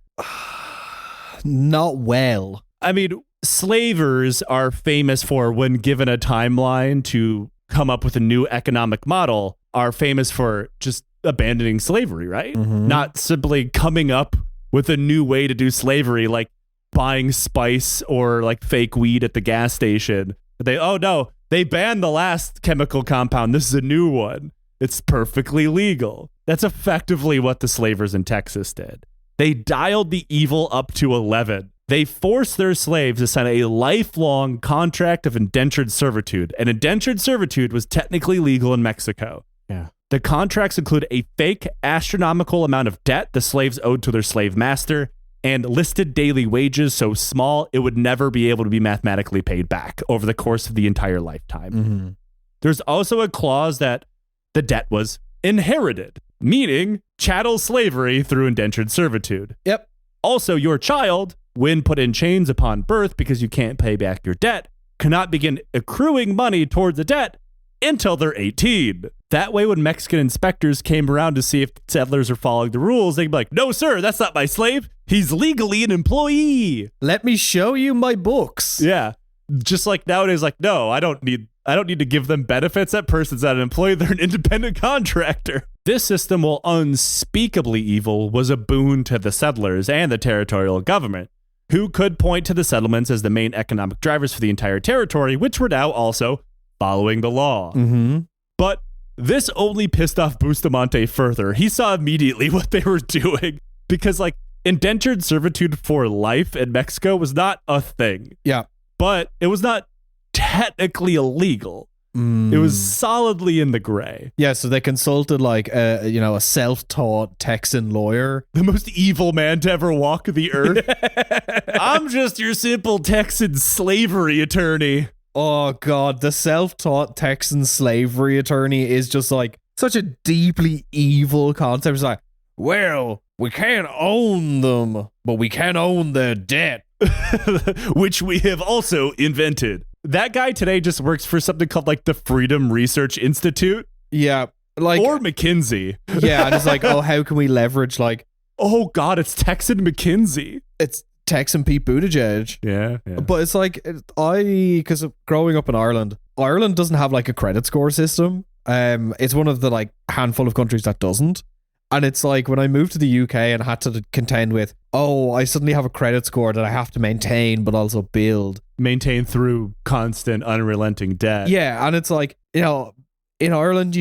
Not well. I mean, slavers are famous for, when given a timeline to come up with a new economic model, are famous for just abandoning slavery, right? Mm-hmm. Not simply coming up with a new way to do slavery, like buying spice or like fake weed at the gas station. They banned the last chemical compound. This is a new one. It's perfectly legal. That's effectively what the slavers in Texas did. They dialed the evil up to 11. They forced their slaves to sign a lifelong contract of indentured servitude, and indentured servitude was technically legal in Mexico. Yeah. The contracts include a fake astronomical amount of debt the slaves owed to their slave master, and listed daily wages so small it would never be able to be mathematically paid back over the course of the entire lifetime. Mm-hmm. There's also a clause that the debt was inherited, meaning chattel slavery through indentured servitude. Yep. Also, your child, when put in chains upon birth because you can't pay back your debt, cannot begin accruing money towards the debt until they're 18. That way, when Mexican inspectors came around to see if settlers are following the rules, they'd be like, no, sir, that's not my slave. He's legally an employee. Let me show you my books. Yeah. Just like nowadays, like, no, I don't need to give them benefits. That person's not an employee. They're an independent contractor. This system, while unspeakably evil, was a boon to the settlers and the territorial government, who could point to the settlements as the main economic drivers for the entire territory, which were now also following the law. Mm-hmm. But this only pissed off Bustamante further. He saw immediately what they were doing because, like, indentured servitude for life in Mexico was not a thing. Yeah. But it was not technically illegal. It was solidly in the gray. Yeah, so they consulted like a self-taught Texan lawyer. The most evil man to ever walk the earth. I'm just your simple Texan slavery attorney. Oh God, the self-taught Texan slavery attorney is just like such a deeply evil concept. It's like, well, we can't own them, but we can own their debt. Which we have also invented. That guy today just works for something called like the Freedom Research Institute. Yeah, like or McKinsey. Yeah, and it's like, oh, how can we leverage like? Oh God, it's Texan McKinsey. It's Texan Pete Buttigieg. Yeah. But it's like because growing up in Ireland doesn't have like a credit score system. It's one of the like handful of countries that doesn't. And it's like when I moved to the UK and had to contend with, I suddenly have a credit score that I have to maintain, but also build. Maintain through constant, unrelenting debt. Yeah, and it's like, in Ireland,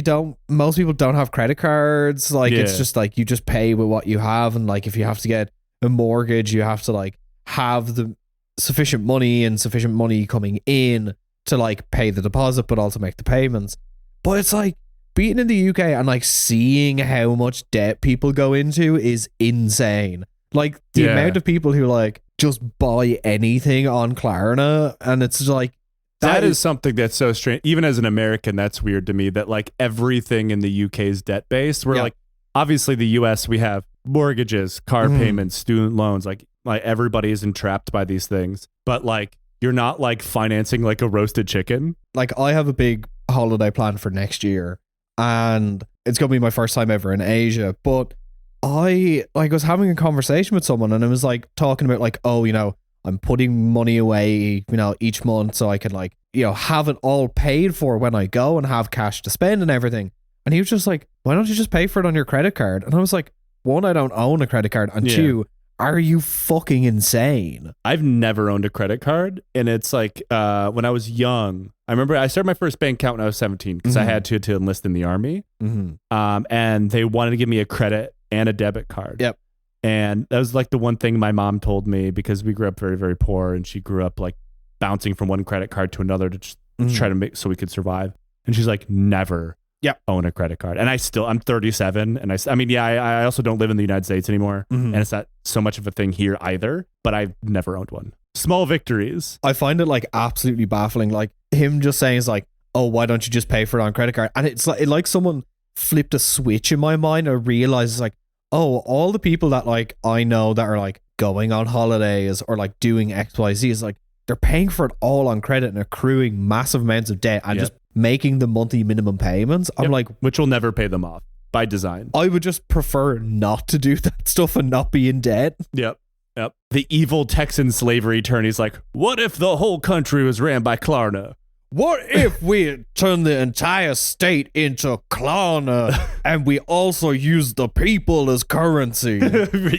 most people don't have credit cards. Like, it's just like, you just pay with what you have. And like, if you have to get a mortgage, you have to like have the sufficient money coming in to like pay the deposit, but also make the payments. But it's like, being in the UK and like seeing how much debt people go into is insane. Like the amount of people who like just buy anything on Klarna, and it's like that is something that's so strange. Even as an American, that's weird to me that like everything in the UK is debt based. Where like obviously the US, we have mortgages, car payments, student loans. Like everybody is entrapped by these things. But like you're not like financing like a roasted chicken. Like I have a big holiday plan for next year. And it's going to be my first time ever in Asia. But I was having a conversation with someone and I was like talking about like, I'm putting money away, each month so I can like, have it all paid for when I go and have cash to spend and everything. And he was just like, why don't you just pay for it on your credit card? And I was like, one, I don't own a credit card. And two, are you fucking insane? I've never owned a credit card. And it's like when I was young, I remember I started my first bank account when I was 17 because I had to enlist in the army. And they wanted to give me a credit and a debit card. Yep. And that was like the one thing my mom told me, because we grew up very, very poor, and she grew up like bouncing from one credit card to another to just try to make so we could survive. And she's like, never own a credit card. And I'm 37. And I also don't live in the United States anymore. And it's not so much of a thing here either, but I've never owned one. Small victories. I find it like absolutely baffling. Like him just saying is like, oh, why don't you just pay for it on credit card? And it's like someone flipped a switch in my mind and realizes like, oh, all the people that like I know that are like going on holidays or like doing XYZ is like, they're paying for it all on credit and accruing massive amounts of debt and just making the monthly minimum payments. I'm like, which will never pay them off by design. I would just prefer not to do that stuff and not be in debt. Yep. The evil Texan slavery attorney's like, what if the whole country was ran by Klarna? What if we turn the entire state into Klarna and we also use the people as currency?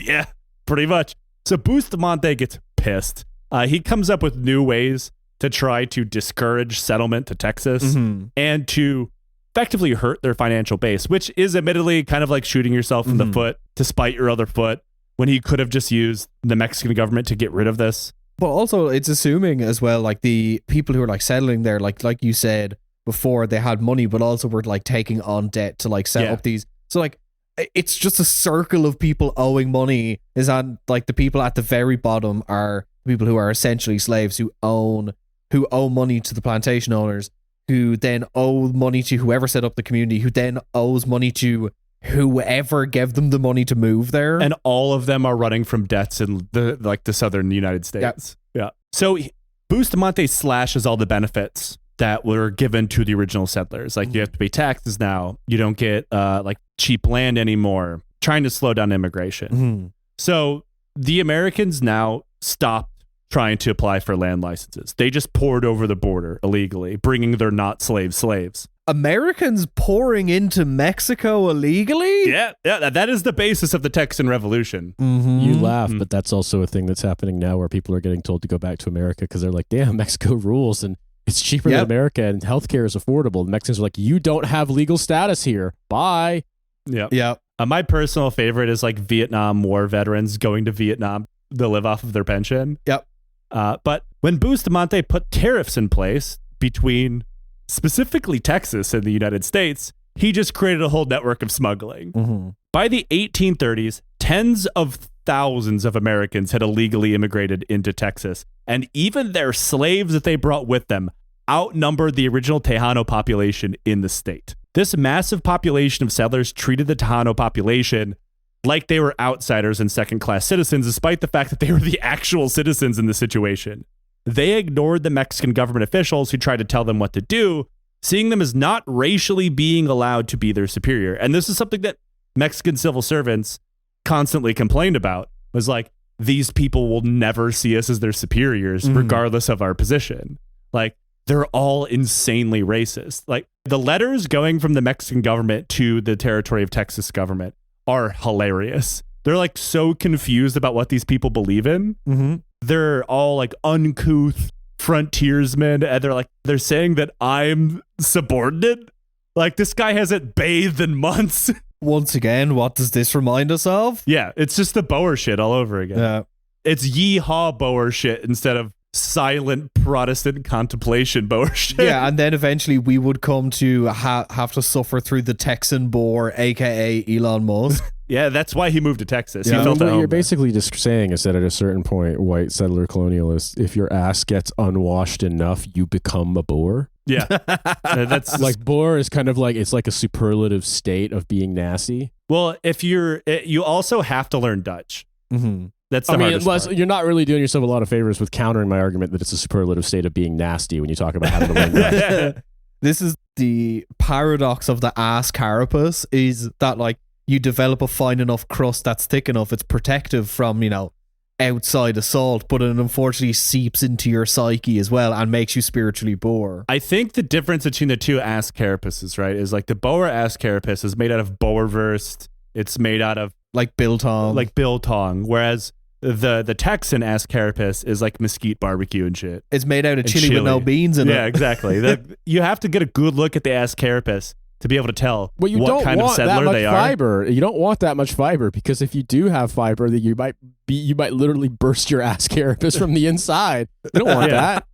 Yeah, pretty much. So Bustamante gets pissed. He comes up with new ways to try to discourage settlement to Texas and to effectively hurt their financial base, which is admittedly kind of like shooting yourself in the foot to spite your other foot, when he could have just used the Mexican government to get rid of this. But also it's assuming as well, like the people who are like settling there, like you said before, they had money, but also were like taking on debt to like set up these. So like, it's just a circle of people owing money. Is on like the people at the very bottom are people who are essentially slaves who owe money to the plantation owners, who then owe money to whoever set up the community, who then owes money to whoever gave them the money to move there. And all of them are running from debts in the southern United States. Yeah. So Bustamante slashes all the benefits that were given to the original settlers. Like you have to pay taxes now. You don't get like cheap land anymore. Trying to slow down immigration. So the Americans now stopped trying to apply for land licenses. They just poured over the border illegally, bringing their not slaves. Americans pouring into Mexico illegally? Yeah, that is the basis of the Texan Revolution. You laugh, but that's also a thing that's happening now, where people are getting told to go back to America because they're like, damn, Mexico rules and it's cheaper than America and healthcare is affordable. The Mexicans are like, you don't have legal status here. Bye. Yeah. My personal favorite is like Vietnam War veterans going to Vietnam to live off of their pension. But when Bustamante put tariffs in place between specifically Texas and the United States, he just created a whole network of smuggling. By the 1830s, tens of thousands of Americans had illegally immigrated into Texas, and even their slaves that they brought with them outnumbered the original Tejano population in the state. This massive population of settlers treated the Tejano population like they were outsiders and second-class citizens, despite the fact that they were the actual citizens in the situation. They ignored the Mexican government officials who tried to tell them what to do, seeing them as not racially being allowed to be their superior. And this is something that Mexican civil servants constantly complained about, was like, these people will never see us as their superiors, regardless of our position. Like, they're all insanely racist. Like, the letters going from the Mexican government to the territory of Texas government are hilarious. They're like so confused about what these people believe in. They're all like uncouth frontiersmen, and they're saying that I'm subordinate. Like, this guy hasn't bathed in months. Once again, what does this remind us of? Yeah, it's just the Boer shit all over again. Yeah. It's yeehaw Boer shit instead of silent Protestant contemplation Boer shit. Yeah, and then eventually we would come to have to suffer through the Texan Boer, aka Elon Musk. Yeah, that's why he moved to Texas. Yeah, he felt what at home you're there. basically just saying is that at a certain point, white settler colonialists, if your ass gets unwashed enough, you become a Boer. Yeah. That's like Boer is kind of like, it's like a superlative state of being nasty. Well, if you also have to learn Dutch. That's the hardest part. You're not really doing yourself a lot of favors with countering my argument that it's a superlative state of being nasty when you talk about having to learn Dutch. This is the paradox of the ass carapace, is that like you develop a fine enough crust that's thick enough, it's protective from, outside assault, but it unfortunately seeps into your psyche as well and makes you spiritually Boer. I think the difference between the two ass carapaces, right, is like the Boer ass carapace is made out of Boerwurst. It's made out of like biltong, whereas the Texan ass carapace is like mesquite barbecue and shit. It's made out of chili with no beans in it. Yeah, exactly. You have to get a good look at the ass carapace to be able to tell Well, you what don't kind of want that settler much they are. fiber. You don't want that much fiber because if you do have fiber, you might literally burst your ass carapace from the inside. You don't want that.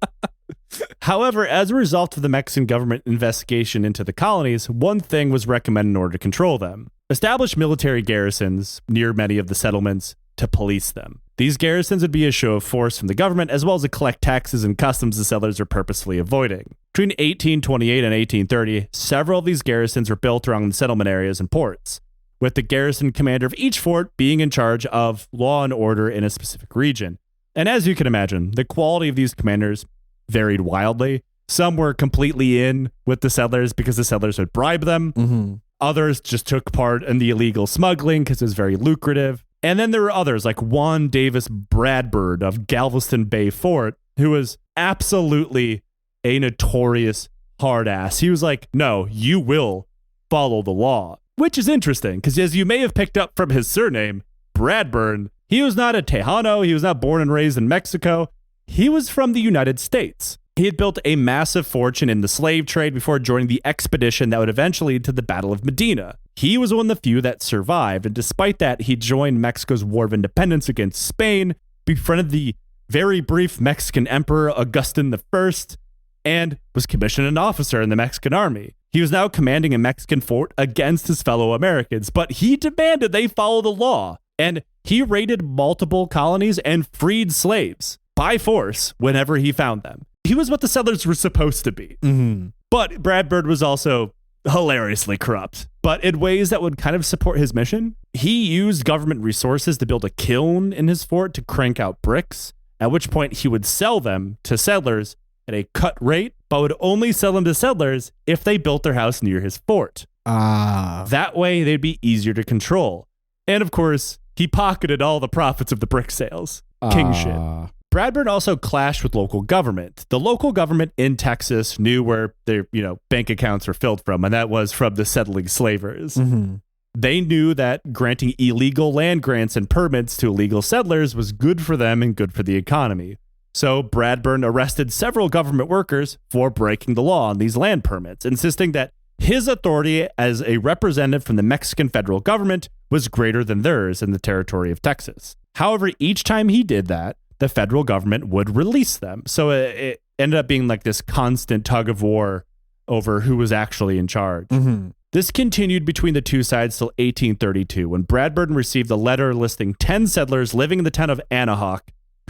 However, as a result of the Mexican government investigation into the colonies, one thing was recommended in order to control them: establish military garrisons near many of the settlements to police them. These garrisons would be a show of force from the government, as well as to collect taxes and customs the settlers are purposefully avoiding. Between 1828 and 1830, several of these garrisons were built around the settlement areas and ports, with the garrison commander of each fort being in charge of law and order in a specific region. And as you can imagine, the quality of these commanders varied wildly. Some were completely in with the settlers because the settlers would bribe them. Mm-hmm. Others just took part in the illegal smuggling because it was very lucrative. And then there were others like Juan Davis Bradford of Galveston Bay Fort, who was absolutely a notorious hard ass. He was like, no, you will follow the law, which is interesting because as you may have picked up from his surname, Bradburn, he was not a Tejano. He was not born and raised in Mexico. He was from the United States. He had built a massive fortune in the slave trade before joining the expedition that would eventually lead to the Battle of Medina. He was one of the few that survived, and despite that, he joined Mexico's War of Independence against Spain, befriended the very brief Mexican Emperor Augustin I, and was commissioned an officer in the Mexican army. He was now commanding a Mexican fort against his fellow Americans, but he demanded they follow the law, and he raided multiple colonies and freed slaves by force whenever he found them. He was what the settlers were supposed to be. Mm-hmm. But Bradford was also hilariously corrupt, but in ways that would kind of support his mission. He used government resources to build a kiln in his fort to crank out bricks, at which point he would sell them to settlers at a cut rate, but would only sell them to settlers if they built their house near his fort. That way they'd be easier to control. And of course, he pocketed all the profits of the brick sales. King shit. Bradburn also clashed with local government. The local government in Texas knew where their, bank accounts were filled from, and that was from the settling slavers. Mm-hmm. They knew that granting illegal land grants and permits to illegal settlers was good for them and good for the economy. So Bradburn arrested several government workers for breaking the law on these land permits, insisting that his authority as a representative from the Mexican federal government was greater than theirs in the territory of Texas. However, each time he did that, the federal government would release them. So it ended up being like this constant tug of war over who was actually in charge. Mm-hmm. This continued between the two sides till 1832, when Bradburn received a letter listing 10 settlers living in the town of Anahuac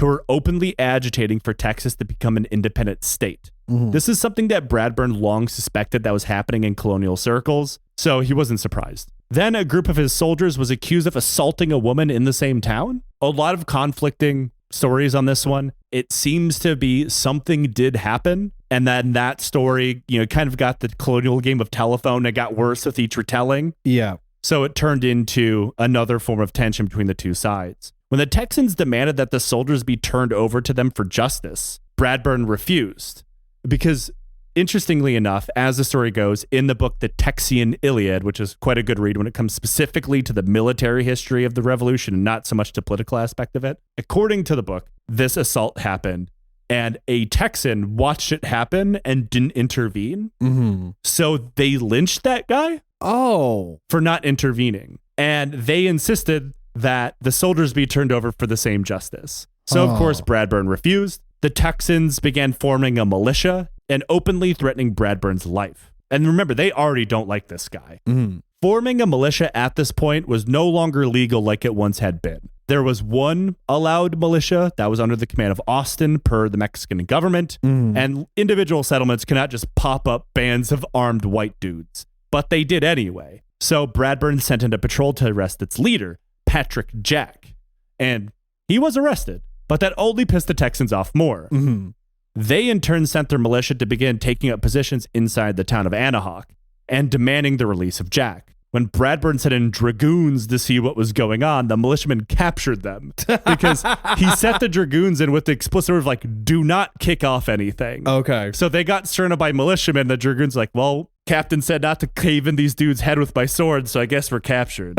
who were openly agitating for Texas to become an independent state. Mm-hmm. This is something that Bradburn long suspected that was happening in colonial circles, so he wasn't surprised. Then a group of his soldiers was accused of assaulting a woman in the same town. A lot of conflicting stories on this one. It seems to be something did happen, and then that story, kind of got the colonial game of telephone. It got worse with each retelling. Yeah. So it turned into another form of tension between the two sides. When the Texans demanded that the soldiers be turned over to them for justice, Bradburn refused. Because, interestingly enough, as the story goes, in the book The Texian Iliad, which is quite a good read when it comes specifically to the military history of the revolution and not so much the political aspect of it, according to the book, this assault happened and a Texan watched it happen and didn't intervene. Mm-hmm. So they lynched that guy for not intervening. And they insisted that the soldiers be turned over for the same justice. So, of course, Bradburn refused. The Texans began forming a militia and openly threatening Bradburn's life. And remember, they already don't like this guy. Mm-hmm. Forming a militia at this point was no longer legal like it once had been. There was one allowed militia that was under the command of Austin per the Mexican government, and individual settlements cannot just pop up bands of armed white dudes. But they did anyway. So Bradburn sent in a patrol to arrest its leader, Patrick Jack. And he was arrested, but that only pissed the Texans off more. Mm-hmm. They in turn sent their militia to begin taking up positions inside the town of Anahuac and demanding the release of Jack. When Bradburn sent in dragoons to see what was going on, the militiamen captured them because he set the dragoons in with the explicit word of like, do not kick off anything. Okay. So they got surrounded by militiamen. The dragoons like, well, Captain said not to cave in these dudes' head with my sword, so I guess we're captured.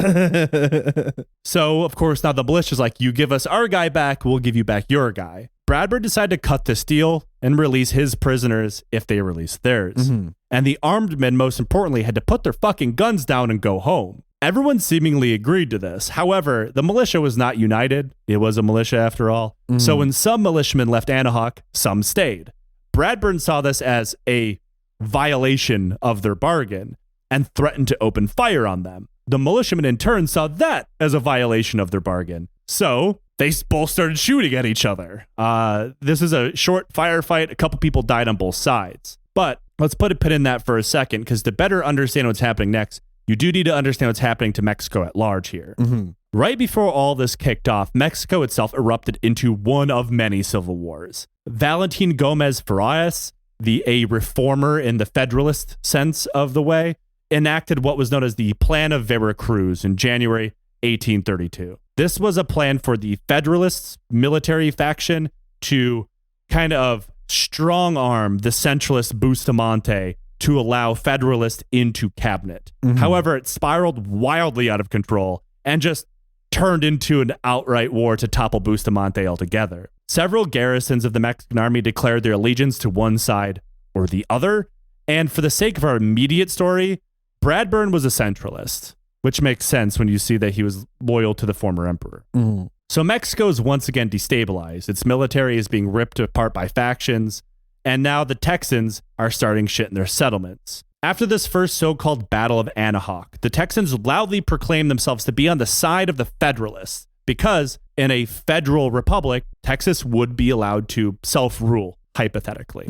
So, of course, now the militia's like, you give us our guy back, we'll give you back your guy. Bradburn decided to cut this deal and release his prisoners if they released theirs. And the armed men, most importantly, had to put their fucking guns down and go home. Everyone seemingly agreed to this. However, the militia was not united. It was a militia after all. So when some militiamen left Anahuac, some stayed. Bradburn saw this as a violation of their bargain and threatened to open fire on them. The militiamen in turn saw that as a violation of their bargain. So they both started shooting at each other. This is a short firefight. A couple people died on both sides. But let's put a pin in that for a second, because to better understand what's happening next, you do need to understand what's happening to Mexico at large here. Right before all this kicked off, Mexico itself erupted into one of many civil wars. Valentin Gomez Farias, a reformer in the federalist sense of the way, enacted what was known as the Plan of Veracruz in January 1832. This was a plan for the Federalists military faction to kind of strong arm the centralist Bustamante to allow Federalists into cabinet. However, it spiraled wildly out of control and just turned into an outright war to topple Bustamante altogether. Several garrisons of the Mexican army declared their allegiance to one side or the other, and for the sake of our immediate story, Bradburn was a centralist, which makes sense when you see that he was loyal to the former emperor. So Mexico is once again destabilized. Its military is being ripped apart by factions, and now the Texans are starting shit in their settlements. After this first so-called Battle of Anahuac, the Texans loudly proclaimed themselves to be on the side of the Federalists, because in a federal republic, Texas would be allowed to self-rule, hypothetically,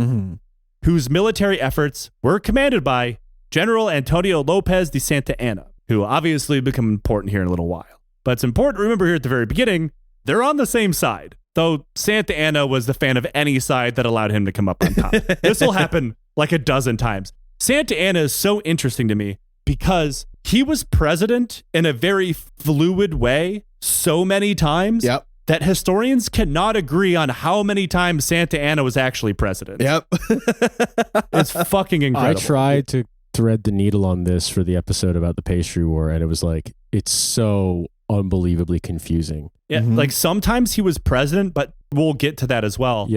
whose military efforts were commanded by General Antonio Lopez de Santa Anna, who obviously will become important here in a little while. But it's important to remember here at the very beginning, they're on the same side, though Santa Anna was the fan of any side that allowed him to come up on top. This will happen like a dozen times. Santa Anna is so interesting to me because he was president in a very fluid way so many times that historians cannot agree on how many times Santa Anna was actually president. It's fucking incredible. I tried to thread the needle on this for the episode about the pastry war, and it was like, it's so unbelievably confusing. Like sometimes he was president, but we'll get to that as well.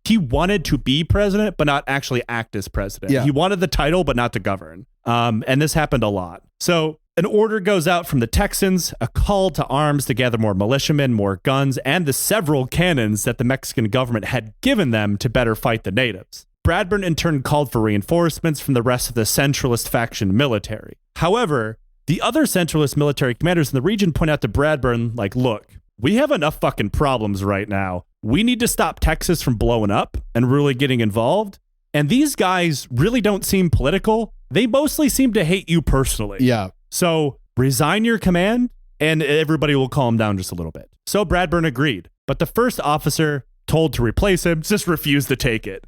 He wanted to be president, but not actually act as president. He wanted the title, but not to govern. And this happened a lot. So an order goes out from the Texans, a call to arms to gather more militiamen, more guns, and the several cannons that the Mexican government had given them to better fight the natives. Bradburn in turn called for reinforcements from the rest of the centralist faction military. However, the other centralist military commanders in the region point out to Bradburn, like, look, we have enough fucking problems right now. We need to stop Texas from blowing up and really getting involved. And these guys really don't seem political. They mostly seem to hate you personally. So resign your command and everybody will calm down just a little bit. So Bradburn agreed. But the first officer told to replace him just refused to take it.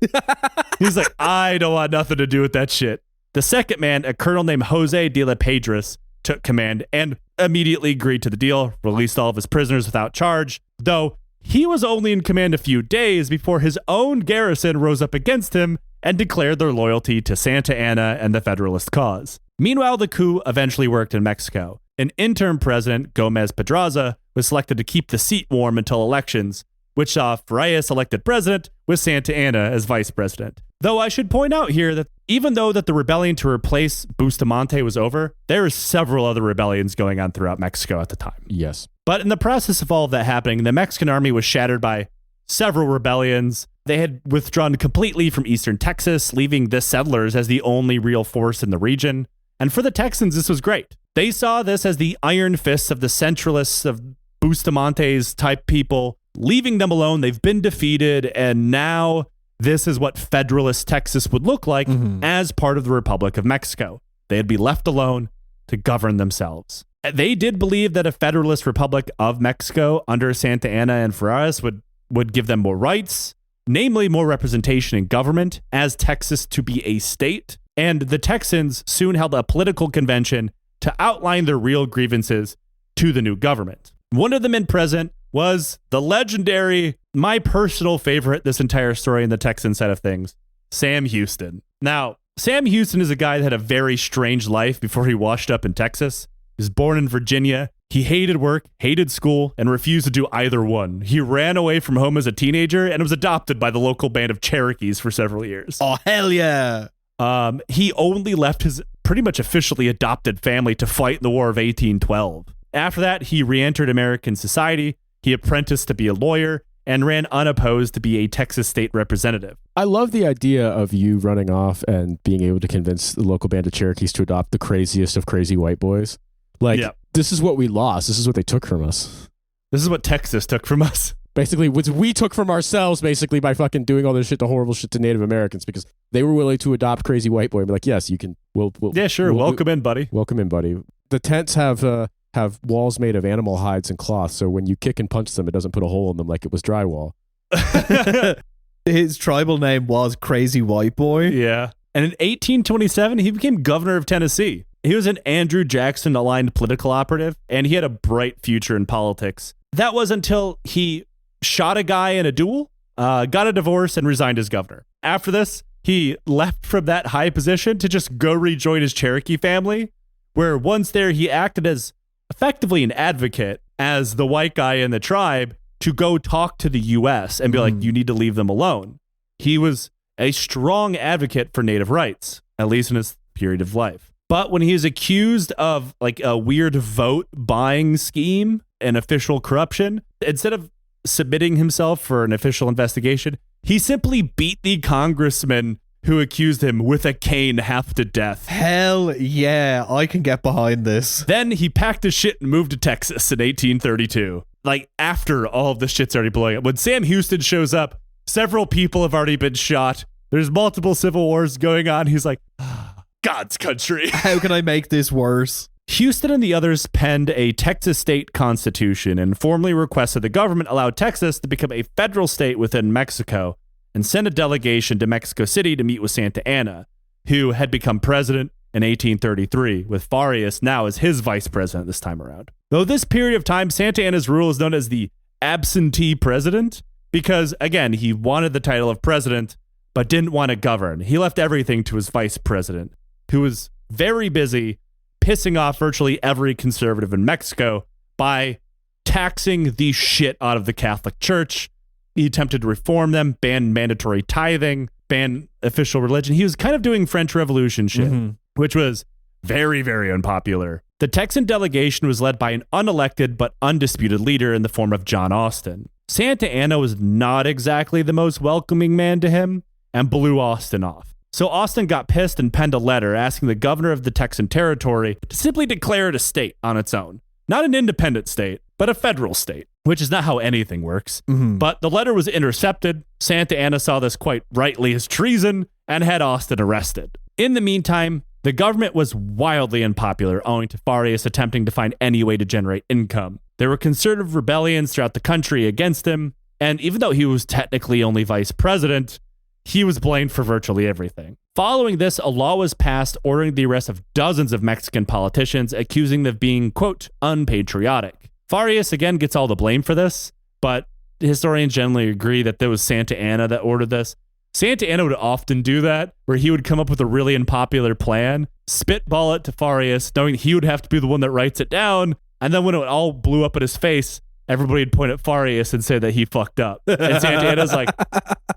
He's like, I don't want nothing to do with that shit. The second man, a colonel named Jose de la Pedras, took command and immediately agreed to the deal, released all of his prisoners without charge, though he was only in command a few days before his own garrison rose up against him and declared their loyalty to Santa Anna and the Federalist cause. Meanwhile, the coup eventually worked in Mexico. An interim president, Gomez Pedraza, was selected to keep the seat warm until elections, which saw Farias elected president with Santa Anna as vice president. Though I should point out here that even though that the rebellion to replace Bustamante was over, there were several other rebellions going on throughout Mexico at the time. But in the process of all of that happening, the Mexican army was shattered by several rebellions. They had withdrawn completely from eastern Texas, leaving the settlers as the only real force in the region. And for the Texans, this was great. They saw this as the iron fists of the centralists, of Bustamante's type people, leaving them alone. They've been defeated, and now this is what Federalist Texas would look like as part of the Republic of Mexico. They'd be left alone to govern themselves. They did believe that a Federalist Republic of Mexico under Santa Anna and Farias would give them more rights, namely more representation in government, as Texas to be a state. And the Texans soon held a political convention to outline their real grievances to the new government. One of the men present was the legendary, my personal favorite this entire story in the Texan side of things, Sam Houston. Now, Sam Houston is a guy that had a very strange life before he washed up in Texas. He was born in Virginia, He hated work, hated school, and refused to do either one. He ran away from home as a teenager and was adopted by the local band of Cherokees for several years. Oh, hell yeah. He only left his pretty much officially adopted family to fight in the War of 1812. After that, he re-entered American society. He apprenticed to be a lawyer and ran unopposed to be a Texas state representative. I love the idea of you running off and being able to convince the local band of Cherokees to adopt the craziest of crazy white boys. Like, This is what we lost. This is what they took from us. This is what Texas took from us. Basically, what we took from ourselves, basically, by fucking doing all this shit, the horrible shit to Native Americans, because they were willing to adopt crazy white boy and be like, yes, you can. Yeah, sure. Welcome in, buddy. Welcome in, buddy. The tents have walls made of animal hides and cloth, so when you kick and punch them, it doesn't put a hole in them like it was drywall. His tribal name was Crazy White Boy. Yeah. And in 1827, he became governor of Tennessee. He was an Andrew Jackson-aligned political operative, and he had a bright future in politics. That was until he shot a guy in a duel, got a divorce, and resigned as governor. After this, he left from that high position to just go rejoin his Cherokee family, where once there, he acted as effectively an advocate as the white guy in the tribe to go talk to the U.S. and be like, you need to leave them alone. He was a strong advocate for Native rights, at least in his period of life. But when he is accused of like a weird vote buying scheme and official corruption, instead of submitting himself for an official investigation, he simply beat the congressman who accused him with a cane half to death. Hell yeah, I can get behind this. Then he packed his shit and moved to Texas in 1832. Like, after all of this shit's already blowing up. When Sam Houston shows up, several people have already been shot. There's multiple civil wars going on. He's like, God's country. How can I make this worse? Houston and the others penned a Texas state constitution and formally requested the government allow Texas to become a federal state within Mexico and send a delegation to Mexico City to meet with Santa Anna, who had become president in 1833, with Farias now as his vice president this time around. Though this period of time, Santa Anna's rule is known as the absentee president because, again, he wanted the title of president but didn't want to govern. He left everything to his vice president, who was very busy pissing off virtually every conservative in Mexico by taxing the shit out of the Catholic Church. He attempted to reform them, ban mandatory tithing, ban official religion. He was kind of doing French Revolution shit, which was very, very unpopular. The Texan delegation was led by an unelected but undisputed leader in the form of John Austin. Santa Anna was not exactly the most welcoming man to him and blew Austin off. So Austin got pissed and penned a letter asking the governor of the Texan territory to simply declare it a state on its own. Not an independent state, but a federal state, which is not how anything works. But the letter was intercepted. Santa Anna saw this quite rightly as treason and had Austin arrested. In the meantime, the government was wildly unpopular owing to Farias attempting to find any way to generate income. There were conservative rebellions throughout the country against him, and even though he was technically only vice president, he was blamed for virtually everything. Following this, a law was passed ordering the arrest of dozens of Mexican politicians, accusing them of being, quote, unpatriotic. Farias again gets all the blame for this, but historians generally agree that there was Santa Anna that ordered this. Santa Anna would often do that, where he would come up with a really unpopular plan, spitball it to Farias, knowing he would have to be the one that writes it down, and then when it all blew up in his face, everybody would point at Farias and say that he fucked up. And Santa Anna's like,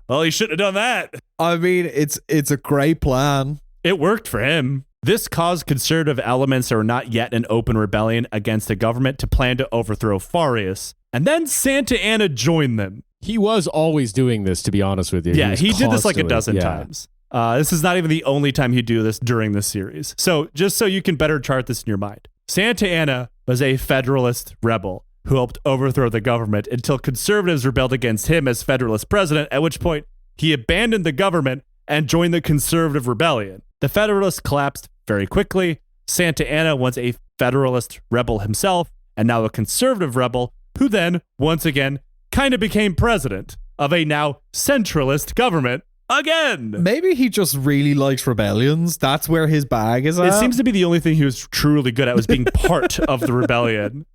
well, he shouldn't have done that. I mean, it's a great plan. It worked for him. This caused conservative elements that were not yet in open rebellion against the government to plan to overthrow Farias. And then Santa Anna joined them. He was always doing this, to be honest with you. Yeah, he did this like a dozen times. This is not even the only time he'd do this during this series. So just so you can better chart this in your mind, Santa Anna was a Federalist rebel who helped overthrow the government until conservatives rebelled against him as Federalist president, at which point he abandoned the government and joined the conservative rebellion. The Federalists collapsed very quickly. Santa Anna was a Federalist rebel himself and now a conservative rebel who then, once again, kind of became president of a now centralist government again. Maybe he just really likes rebellions. That's where his bag is at. It seems to be the only thing he was truly good at was being part of the rebellion.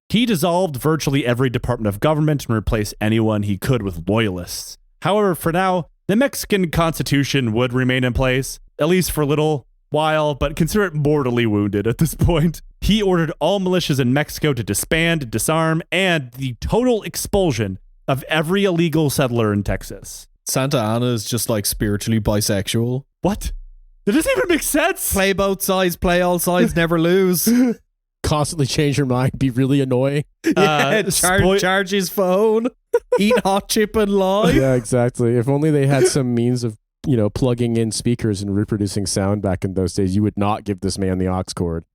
He dissolved virtually every department of government and replaced anyone he could with loyalists. However, for now, the Mexican Constitution would remain in place, at least for a little, while, but consider it mortally wounded at this point. He ordered all militias in Mexico to disband, disarm, and the total expulsion of every illegal settler in Texas. Santa Anna is just like spiritually bisexual. What? That doesn't even make sense. Play both sides, play all sides, never lose. Constantly change your mind, be really annoying. Charge his phone, eat hot chip and lie. Yeah, exactly. If only they had some means of, plugging in speakers and reproducing sound back in those days, you would not give this man the aux cord.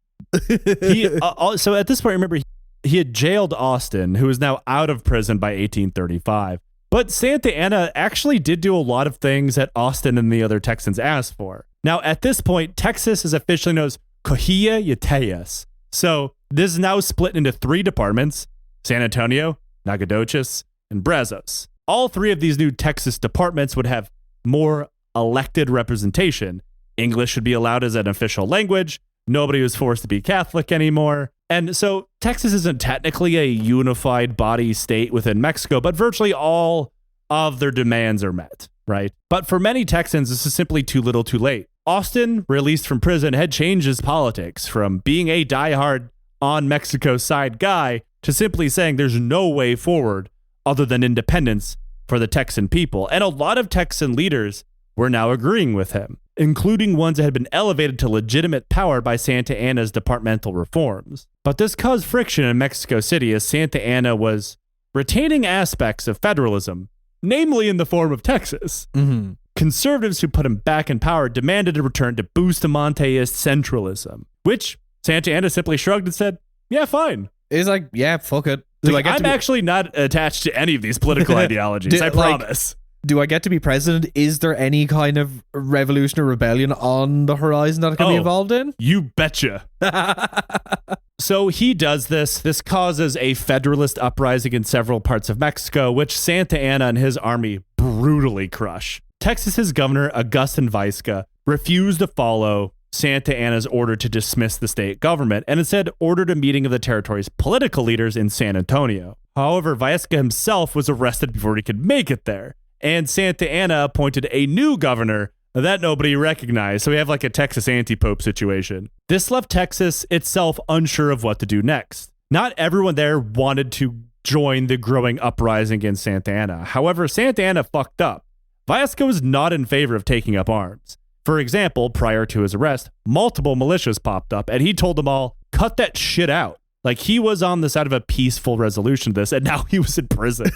So at this point, remember, he had jailed Austin, who is now out of prison by 1835. But Santa Anna actually did do a lot of things that Austin and the other Texans asked for. Now, at this point, Texas is officially known as Cogía y Tejas. So this is now split into 3 departments: San Antonio, Nacogdoches, and Brazos. All 3 of these new Texas departments would have more elected representation. English should be allowed as an official language. Nobody was forced to be Catholic anymore. And so Texas isn't technically a unified body state within Mexico, but virtually all of their demands are met, right? But for many Texans, this is simply too little too late. Austin, released from prison, had changed his politics from being a diehard on Mexico's side guy to simply saying there's no way forward other than independence for the Texan people. And a lot of Texan leaders were now agreeing with him, including ones that had been elevated to legitimate power by Santa Anna's departmental reforms. But this caused friction in Mexico City as Santa Anna was retaining aspects of federalism, namely in the form of Texas. Mm-hmm. Conservatives who put him back in power demanded a return to Bustamonteist centralism, which Santa Anna simply shrugged and said, yeah, fine. He's like, yeah, fuck it. I'm actually not attached to any of these political ideologies, I promise. Do I get to be president? Is there any kind of revolution or rebellion on the horizon that I can be involved in? You betcha. So he does this. This causes a federalist uprising in several parts of Mexico, which Santa Anna and his army brutally crush. Texas's governor, Agustin Vizca, refused to follow Santa Anna's order to dismiss the state government and instead ordered a meeting of the territory's political leaders in San Antonio. However, Vizca himself was arrested before he could make it there, and Santa Anna appointed a new governor that nobody recognized. So we have like a Texas anti-pope situation. This left Texas itself unsure of what to do next. Not everyone there wanted to join the growing uprising against Santa Anna. However, Santa Anna fucked up. Vizca was not in favor of taking up arms. For example, prior to his arrest, multiple militias popped up and he told them all, cut that shit out. Like, he was on the side of a peaceful resolution to this, and now he was in prison.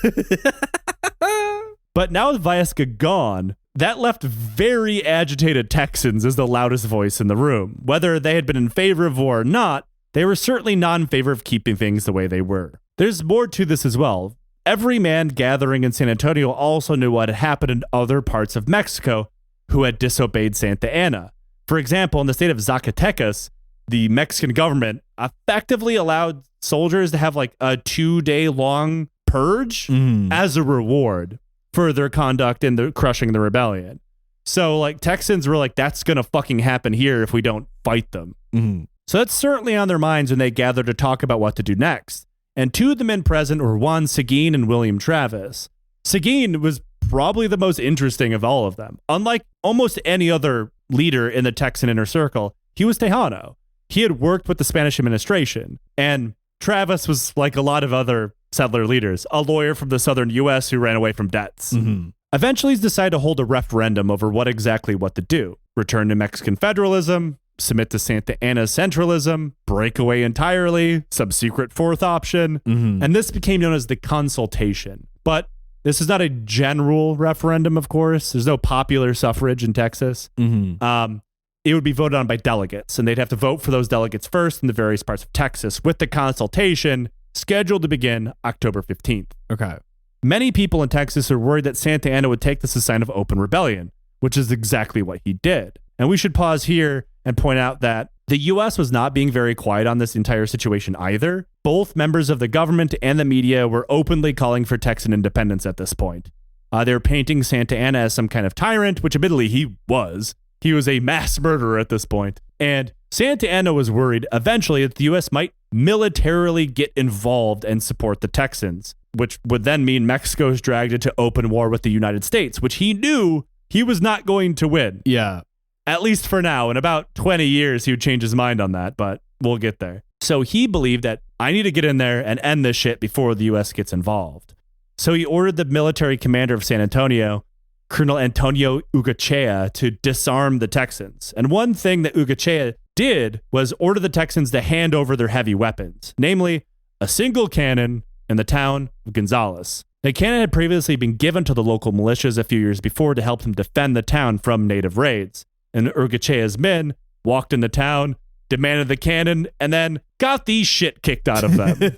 But now with Vizca gone, that left very agitated Texans as the loudest voice in the room. Whether they had been in favor of war or not, they were certainly not in favor of keeping things the way they were. There's more to this as well. Every man gathering in San Antonio also knew what had happened in other parts of Mexico who had disobeyed Santa Anna. For example, in the state of Zacatecas, the Mexican government effectively allowed soldiers to have like a 2-day long purge as a reward for their conduct in the crushing the rebellion. So like Texans were like, that's going to fucking happen here if we don't fight them. Mm-hmm. So that's certainly on their minds when they gathered to talk about what to do next. And 2 of the men present were Juan Seguin and William Travis. Seguin was probably the most interesting of all of them. Unlike almost any other leader in the Texan inner circle, he was Tejano. He had worked with the Spanish administration. And Travis was like a lot of other settler leaders, a lawyer from the southern U.S. who ran away from debts. Mm-hmm. Eventually, he's decided to hold a referendum over what to do. Return to Mexican federalism, submit to Santa Anna's centralism, break away entirely, some secret 4th option. Mm-hmm. And this became known as the consultation. But this is not a general referendum, of course. There's no popular suffrage in Texas. Mm-hmm. It would be voted on by delegates, and they'd have to vote for those delegates first in the various parts of Texas, with the consultation scheduled to begin October 15th. Okay. Many people in Texas are worried that Santa Anna would take this as a sign of open rebellion, which is exactly what he did. And we should pause here and point out that the U.S. was not being very quiet on this entire situation either. Both members of the government and the media were openly calling for Texan independence at this point. They were painting Santa Anna as some kind of tyrant, which admittedly he was. He was a mass murderer at this point. And Santa Anna was worried eventually that the U.S. might militarily get involved and support the Texans, which would then mean Mexico is dragged into open war with the United States, which he knew he was not going to win. Yeah. At least for now. In about 20 years, he would change his mind on that, but we'll get there. So he believed that I need to get in there and end this shit before the U.S. gets involved. So he ordered the military commander of San Antonio, Colonel Antonio Ugachea, to disarm the Texans. And one thing that Ugachea did was order the Texans to hand over their heavy weapons, namely a single cannon in the town of Gonzalez. The cannon had previously been given to the local militias a few years before to help them defend the town from native raids. And Urgachea's men walked into town, demanded the cannon, and then got the shit kicked out of them.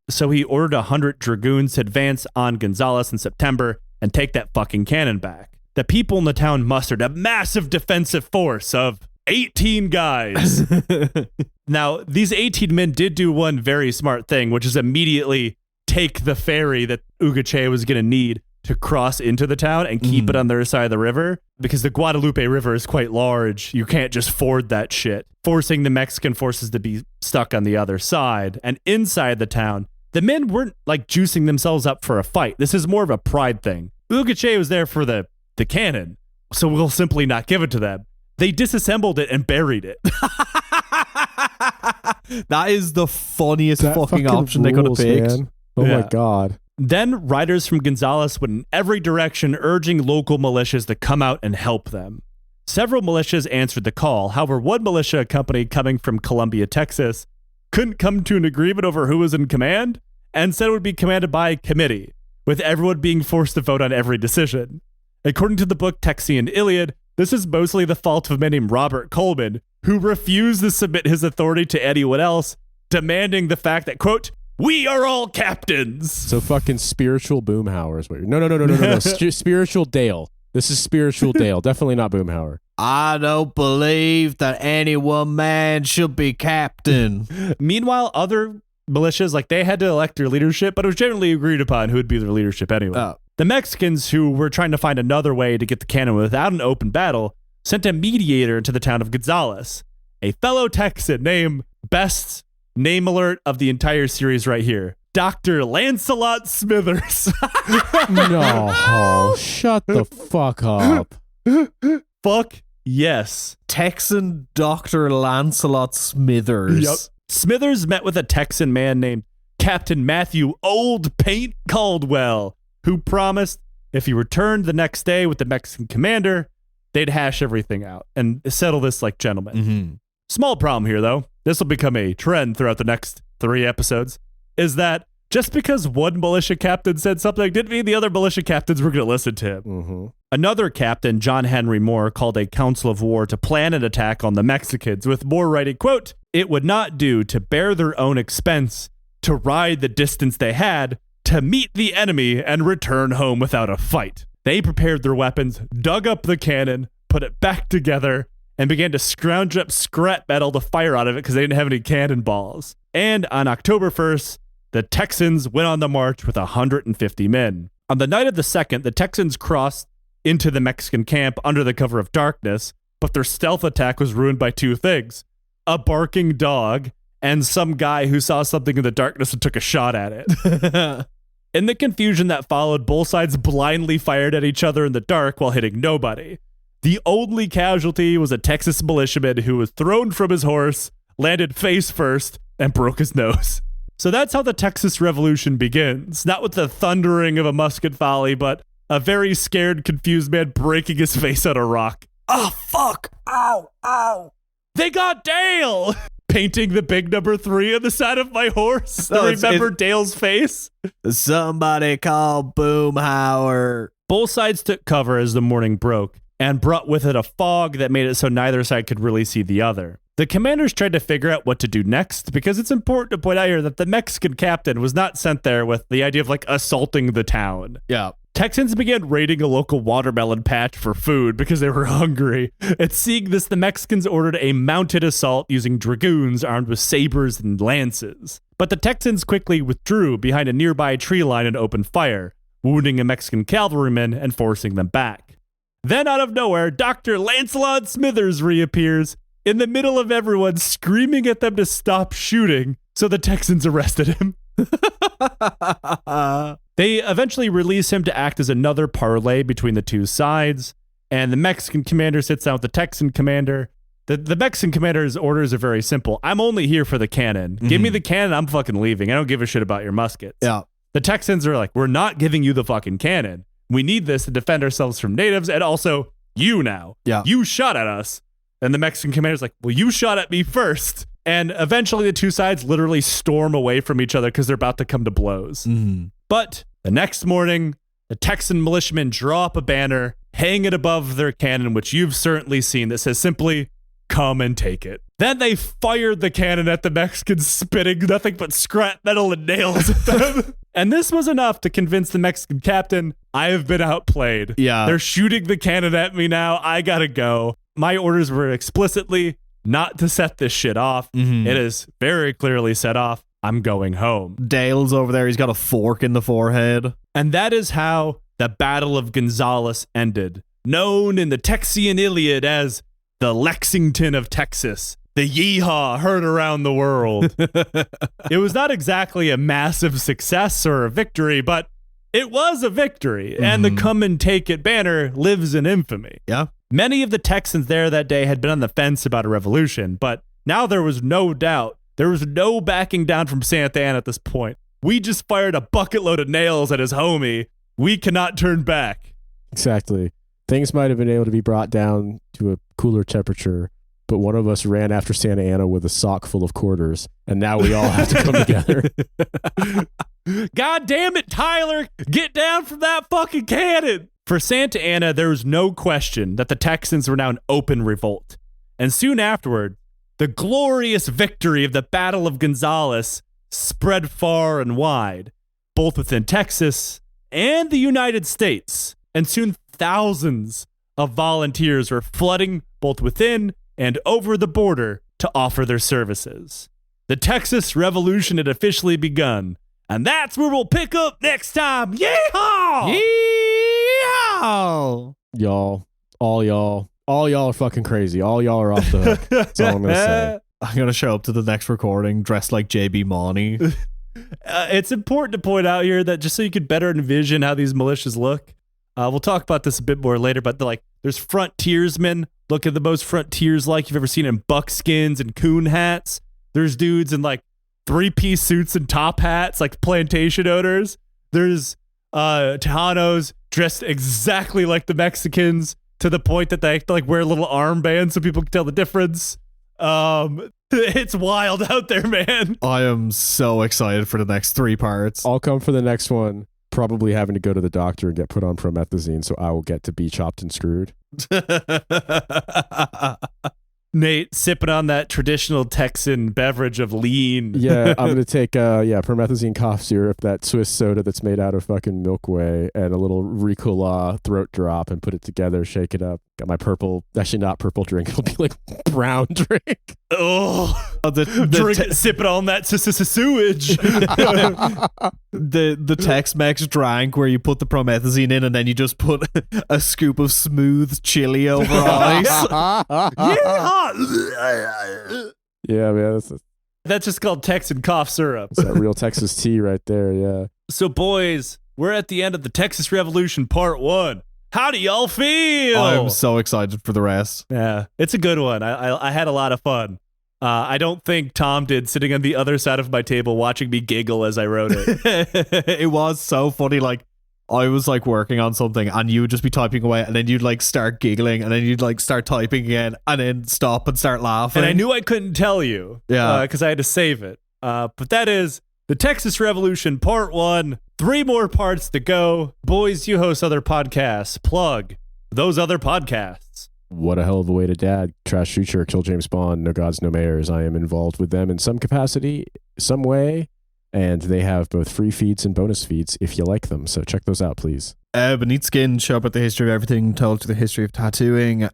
So he ordered 100 dragoons to advance on Gonzalez in September and take that fucking cannon back. The people in the town mustered a massive defensive force of 18 guys. Now, these 18 men did do one very smart thing, which is immediately take the ferry that Ugachea was going to need to cross into the town and keep it on their side of the river, because the Guadalupe River is quite large. You can't just ford that shit, forcing the Mexican forces to be stuck on the other side. And inside the town, the men weren't like juicing themselves up for a fight. This is more of a pride thing. Ugachea was there for the cannon, so we'll simply not give it to them. They disassembled it and buried it. That is the funniest That fucking option they could have picked. Man. Oh Yeah. my God. Then riders from Gonzalez went in every direction, urging local militias to come out and help them. Several militias answered the call. However, one militia company coming from Columbia, Texas, couldn't come to an agreement over who was in command and said it would be commanded by a committee, with everyone being forced to vote on every decision. According to the book Texian Iliad, this is mostly the fault of a man named Robert Coleman, who refused to submit his authority to anyone else, demanding the fact that, quote, "We are all captains." So fucking spiritual Boomhauer is what you're... No. Spiritual Dale. This is spiritual Dale. Definitely not Boomhauer. I don't believe that any one man should be captain. Meanwhile, other militias, like, they had to elect their leadership, but it was generally agreed upon who would be their leadership anyway. Oh. The Mexicans, who were trying to find another way to get the cannon without an open battle, sent a mediator into the town of Gonzalez, a fellow Texan named best name alert of the entire series right here, Dr. Lancelot Smithers. No, shut the fuck up. Fuck yes. Texan Dr. Lancelot Smithers. Yep. Smithers met with a Texan man named Captain Matthew Old Paint Caldwell, who promised if he returned the next day with the Mexican commander, they'd hash everything out and settle this like gentlemen. Mm-hmm. Small problem here, though. This will become a trend throughout the next 3 episodes, is that just because one militia captain said something didn't mean the other militia captains were going to listen to him. Mm-hmm. Another captain, John Henry Moore, called a council of war to plan an attack on the Mexicans, with Moore writing, quote, "It would not do to bear their own expense, to ride the distance they had, to meet the enemy and return home without a fight." They prepared their weapons, dug up the cannon, put it back together, and began to scrounge up scrap metal to fire out of it because they didn't have any cannonballs. And on October 1st, the Texans went on the march with 150 men. On the night of the 2nd, the Texans crossed into the Mexican camp under the cover of darkness, but their stealth attack was ruined by 2 things: a barking dog and some guy who saw something in the darkness and took a shot at it. In the confusion that followed, both sides blindly fired at each other in the dark while hitting nobody. The only casualty was a Texas militiaman who was thrown from his horse, landed face first, and broke his nose. So that's how the Texas Revolution begins. Not with the thundering of a musket volley, but a very scared, confused man breaking his face on a rock. Oh, fuck. Ow, ow. They got Dale! Painting the big number 3 on the side of my horse. No, Remember Dale's face? Somebody call Boomhauer. Both sides took cover as the morning broke, and brought with it a fog that made it so neither side could really see the other. The commanders tried to figure out what to do next, because it's important to point out here that the Mexican captain was not sent there with the idea of like assaulting the town. Yeah. Texans began raiding a local watermelon patch for food because they were hungry. And seeing this, the Mexicans ordered a mounted assault using dragoons armed with sabers and lances. But the Texans quickly withdrew behind a nearby tree line and opened fire, wounding a Mexican cavalryman and forcing them back. Then out of nowhere, Dr. Lancelot Smithers reappears in the middle of everyone screaming at them to stop shooting, so the Texans arrested him. They eventually release him to act as another parlay between the two sides, and the Mexican commander sits down with the Texan commander. The Mexican commander's orders are very simple. I'm only here for the cannon. Give me the cannon, I'm fucking leaving. I don't give a shit about your muskets. Yeah. The Texans are like, we're not giving you the fucking cannon. We need this to defend ourselves from natives, and also you now. Yeah. You shot at us. And the Mexican commander's like, well, you shot at me first. And eventually the two sides literally storm away from each other because they're about to come to blows. But the next morning, the Texan militiamen draw up a banner, hang it above their cannon, which you've certainly seen, that says simply, come and take it. Then they fired the cannon at the Mexicans, spitting nothing but scrap metal and nails at them. And this was enough to convince the Mexican captain, I have been outplayed. Yeah. They're shooting the cannon at me now. I gotta go. My orders were explicitly not to set this shit off. It is very clearly set off. I'm going home. Dale's over there. He's got a fork in the forehead. And that is how the Battle of Gonzalez ended, known in the Texian Iliad as the Lexington of Texas, the yeehaw heard around the world. It was not exactly a massive success or a victory, but it was a victory, and the come and take it banner lives in infamy. Yeah. Many of the Texans there that day had been on the fence about a revolution, but now there was no doubt. There was no backing down from Santa Anna at this point. We just fired a bucket load of nails at his homie. We cannot turn back. Exactly. Things might have been able to be brought down to a cooler temperature, but one of us ran after Santa Anna with a sock full of quarters, and now we all have to come together. God damn it, Tyler! Get down from that fucking cannon! For Santa Anna, there was no question that the Texans were now in open revolt. And soon afterward, the glorious victory of the Battle of Gonzalez spread far and wide, both within Texas and the United States. And soon thousands of volunteers were flooding both within and over the border to offer their services. The Texas Revolution had officially begun, and that's where we'll pick up next time. Yeehaw! Yeehaw! Y'all are fucking crazy. All y'all are off the hook. That's all I'm going to say. I'm going to show up to the next recording dressed like JB Mauney. It's important to point out here that just so you could better envision how these militias look, we'll talk about this a bit more later, but there's frontiersmen. Look at the most frontiers like you've ever seen in buckskins and coon hats. There's dudes in like 3-piece suits and top hats, like plantation owners. There's Tejanos dressed exactly like the Mexicans to the point that they have to like wear little armbands so people can tell the difference. It's wild out there, man. I am so excited for the next 3 parts. I'll come for the next one, probably having to go to the doctor and get put on promethazine, so I will get to be chopped and screwed. Nate sipping on that traditional Texan beverage of lean. Yeah, I'm gonna take promethazine cough syrup, that Swiss soda that's made out of fucking Milk Way, and a little Ricola throat drop, and put it together, shake it up. Got my purple, actually not purple drink, it'll be like brown drink. Oh, sipping on that sewage. The Tex-Mex drank where you put the promethazine in and then you just put a scoop of smooth chili over ice. Yeah, man, that's just called Texan cough syrup. It's that real Texas tea right there. Yeah. So, boys, we're at the end of the Texas Revolution Part 1. How do y'all feel? I'm so excited for the rest. Yeah, it's a good one. I had a lot of fun. I don't think Tom did, sitting on the other side of my table watching me giggle as I wrote it. It was so funny. Like, I was like working on something and you would just be typing away and then you'd like start giggling and then you'd like start typing again and then stop and start laughing. And I knew I couldn't tell you. Yeah. Because I had to save it. But that is the Texas Revolution Part 1. 3 more parts to go. Boys, you host other podcasts. Plug those other podcasts. What a hell of a way to dad. Trash Future, Kill James Bond, No Gods, No Mayors. I am involved with them in some capacity, some way, and they have both free feeds and bonus feeds if you like them. So check those out, please. Beneath Skin, show up at the history of everything, told to the history of tattooing.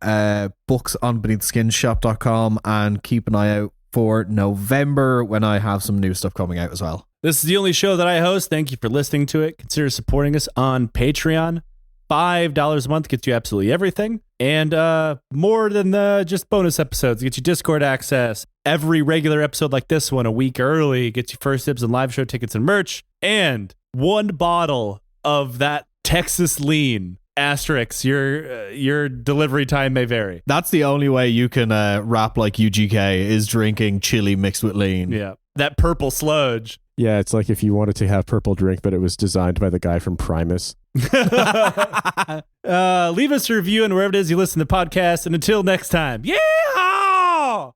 Books on beneathskinshop.com, and keep an eye out for November when I have some new stuff coming out as well. This is the only show that I host. Thank you for listening to it. Consider supporting us on Patreon. $5 a month gets you absolutely everything. And more than just bonus episodes. It gets you Discord access. Every regular episode like this one a week early. Gets you first dibs on live show tickets and merch. And 1 bottle of that Texas lean Asterix, your delivery time may vary. That's the only way you can rap like UGK is drinking chili mixed with lean. Yeah. That purple sludge. Yeah, it's like if you wanted to have purple drink, but it was designed by the guy from Primus. Leave us a review and wherever it is you listen to podcasts. And until next time, yeah!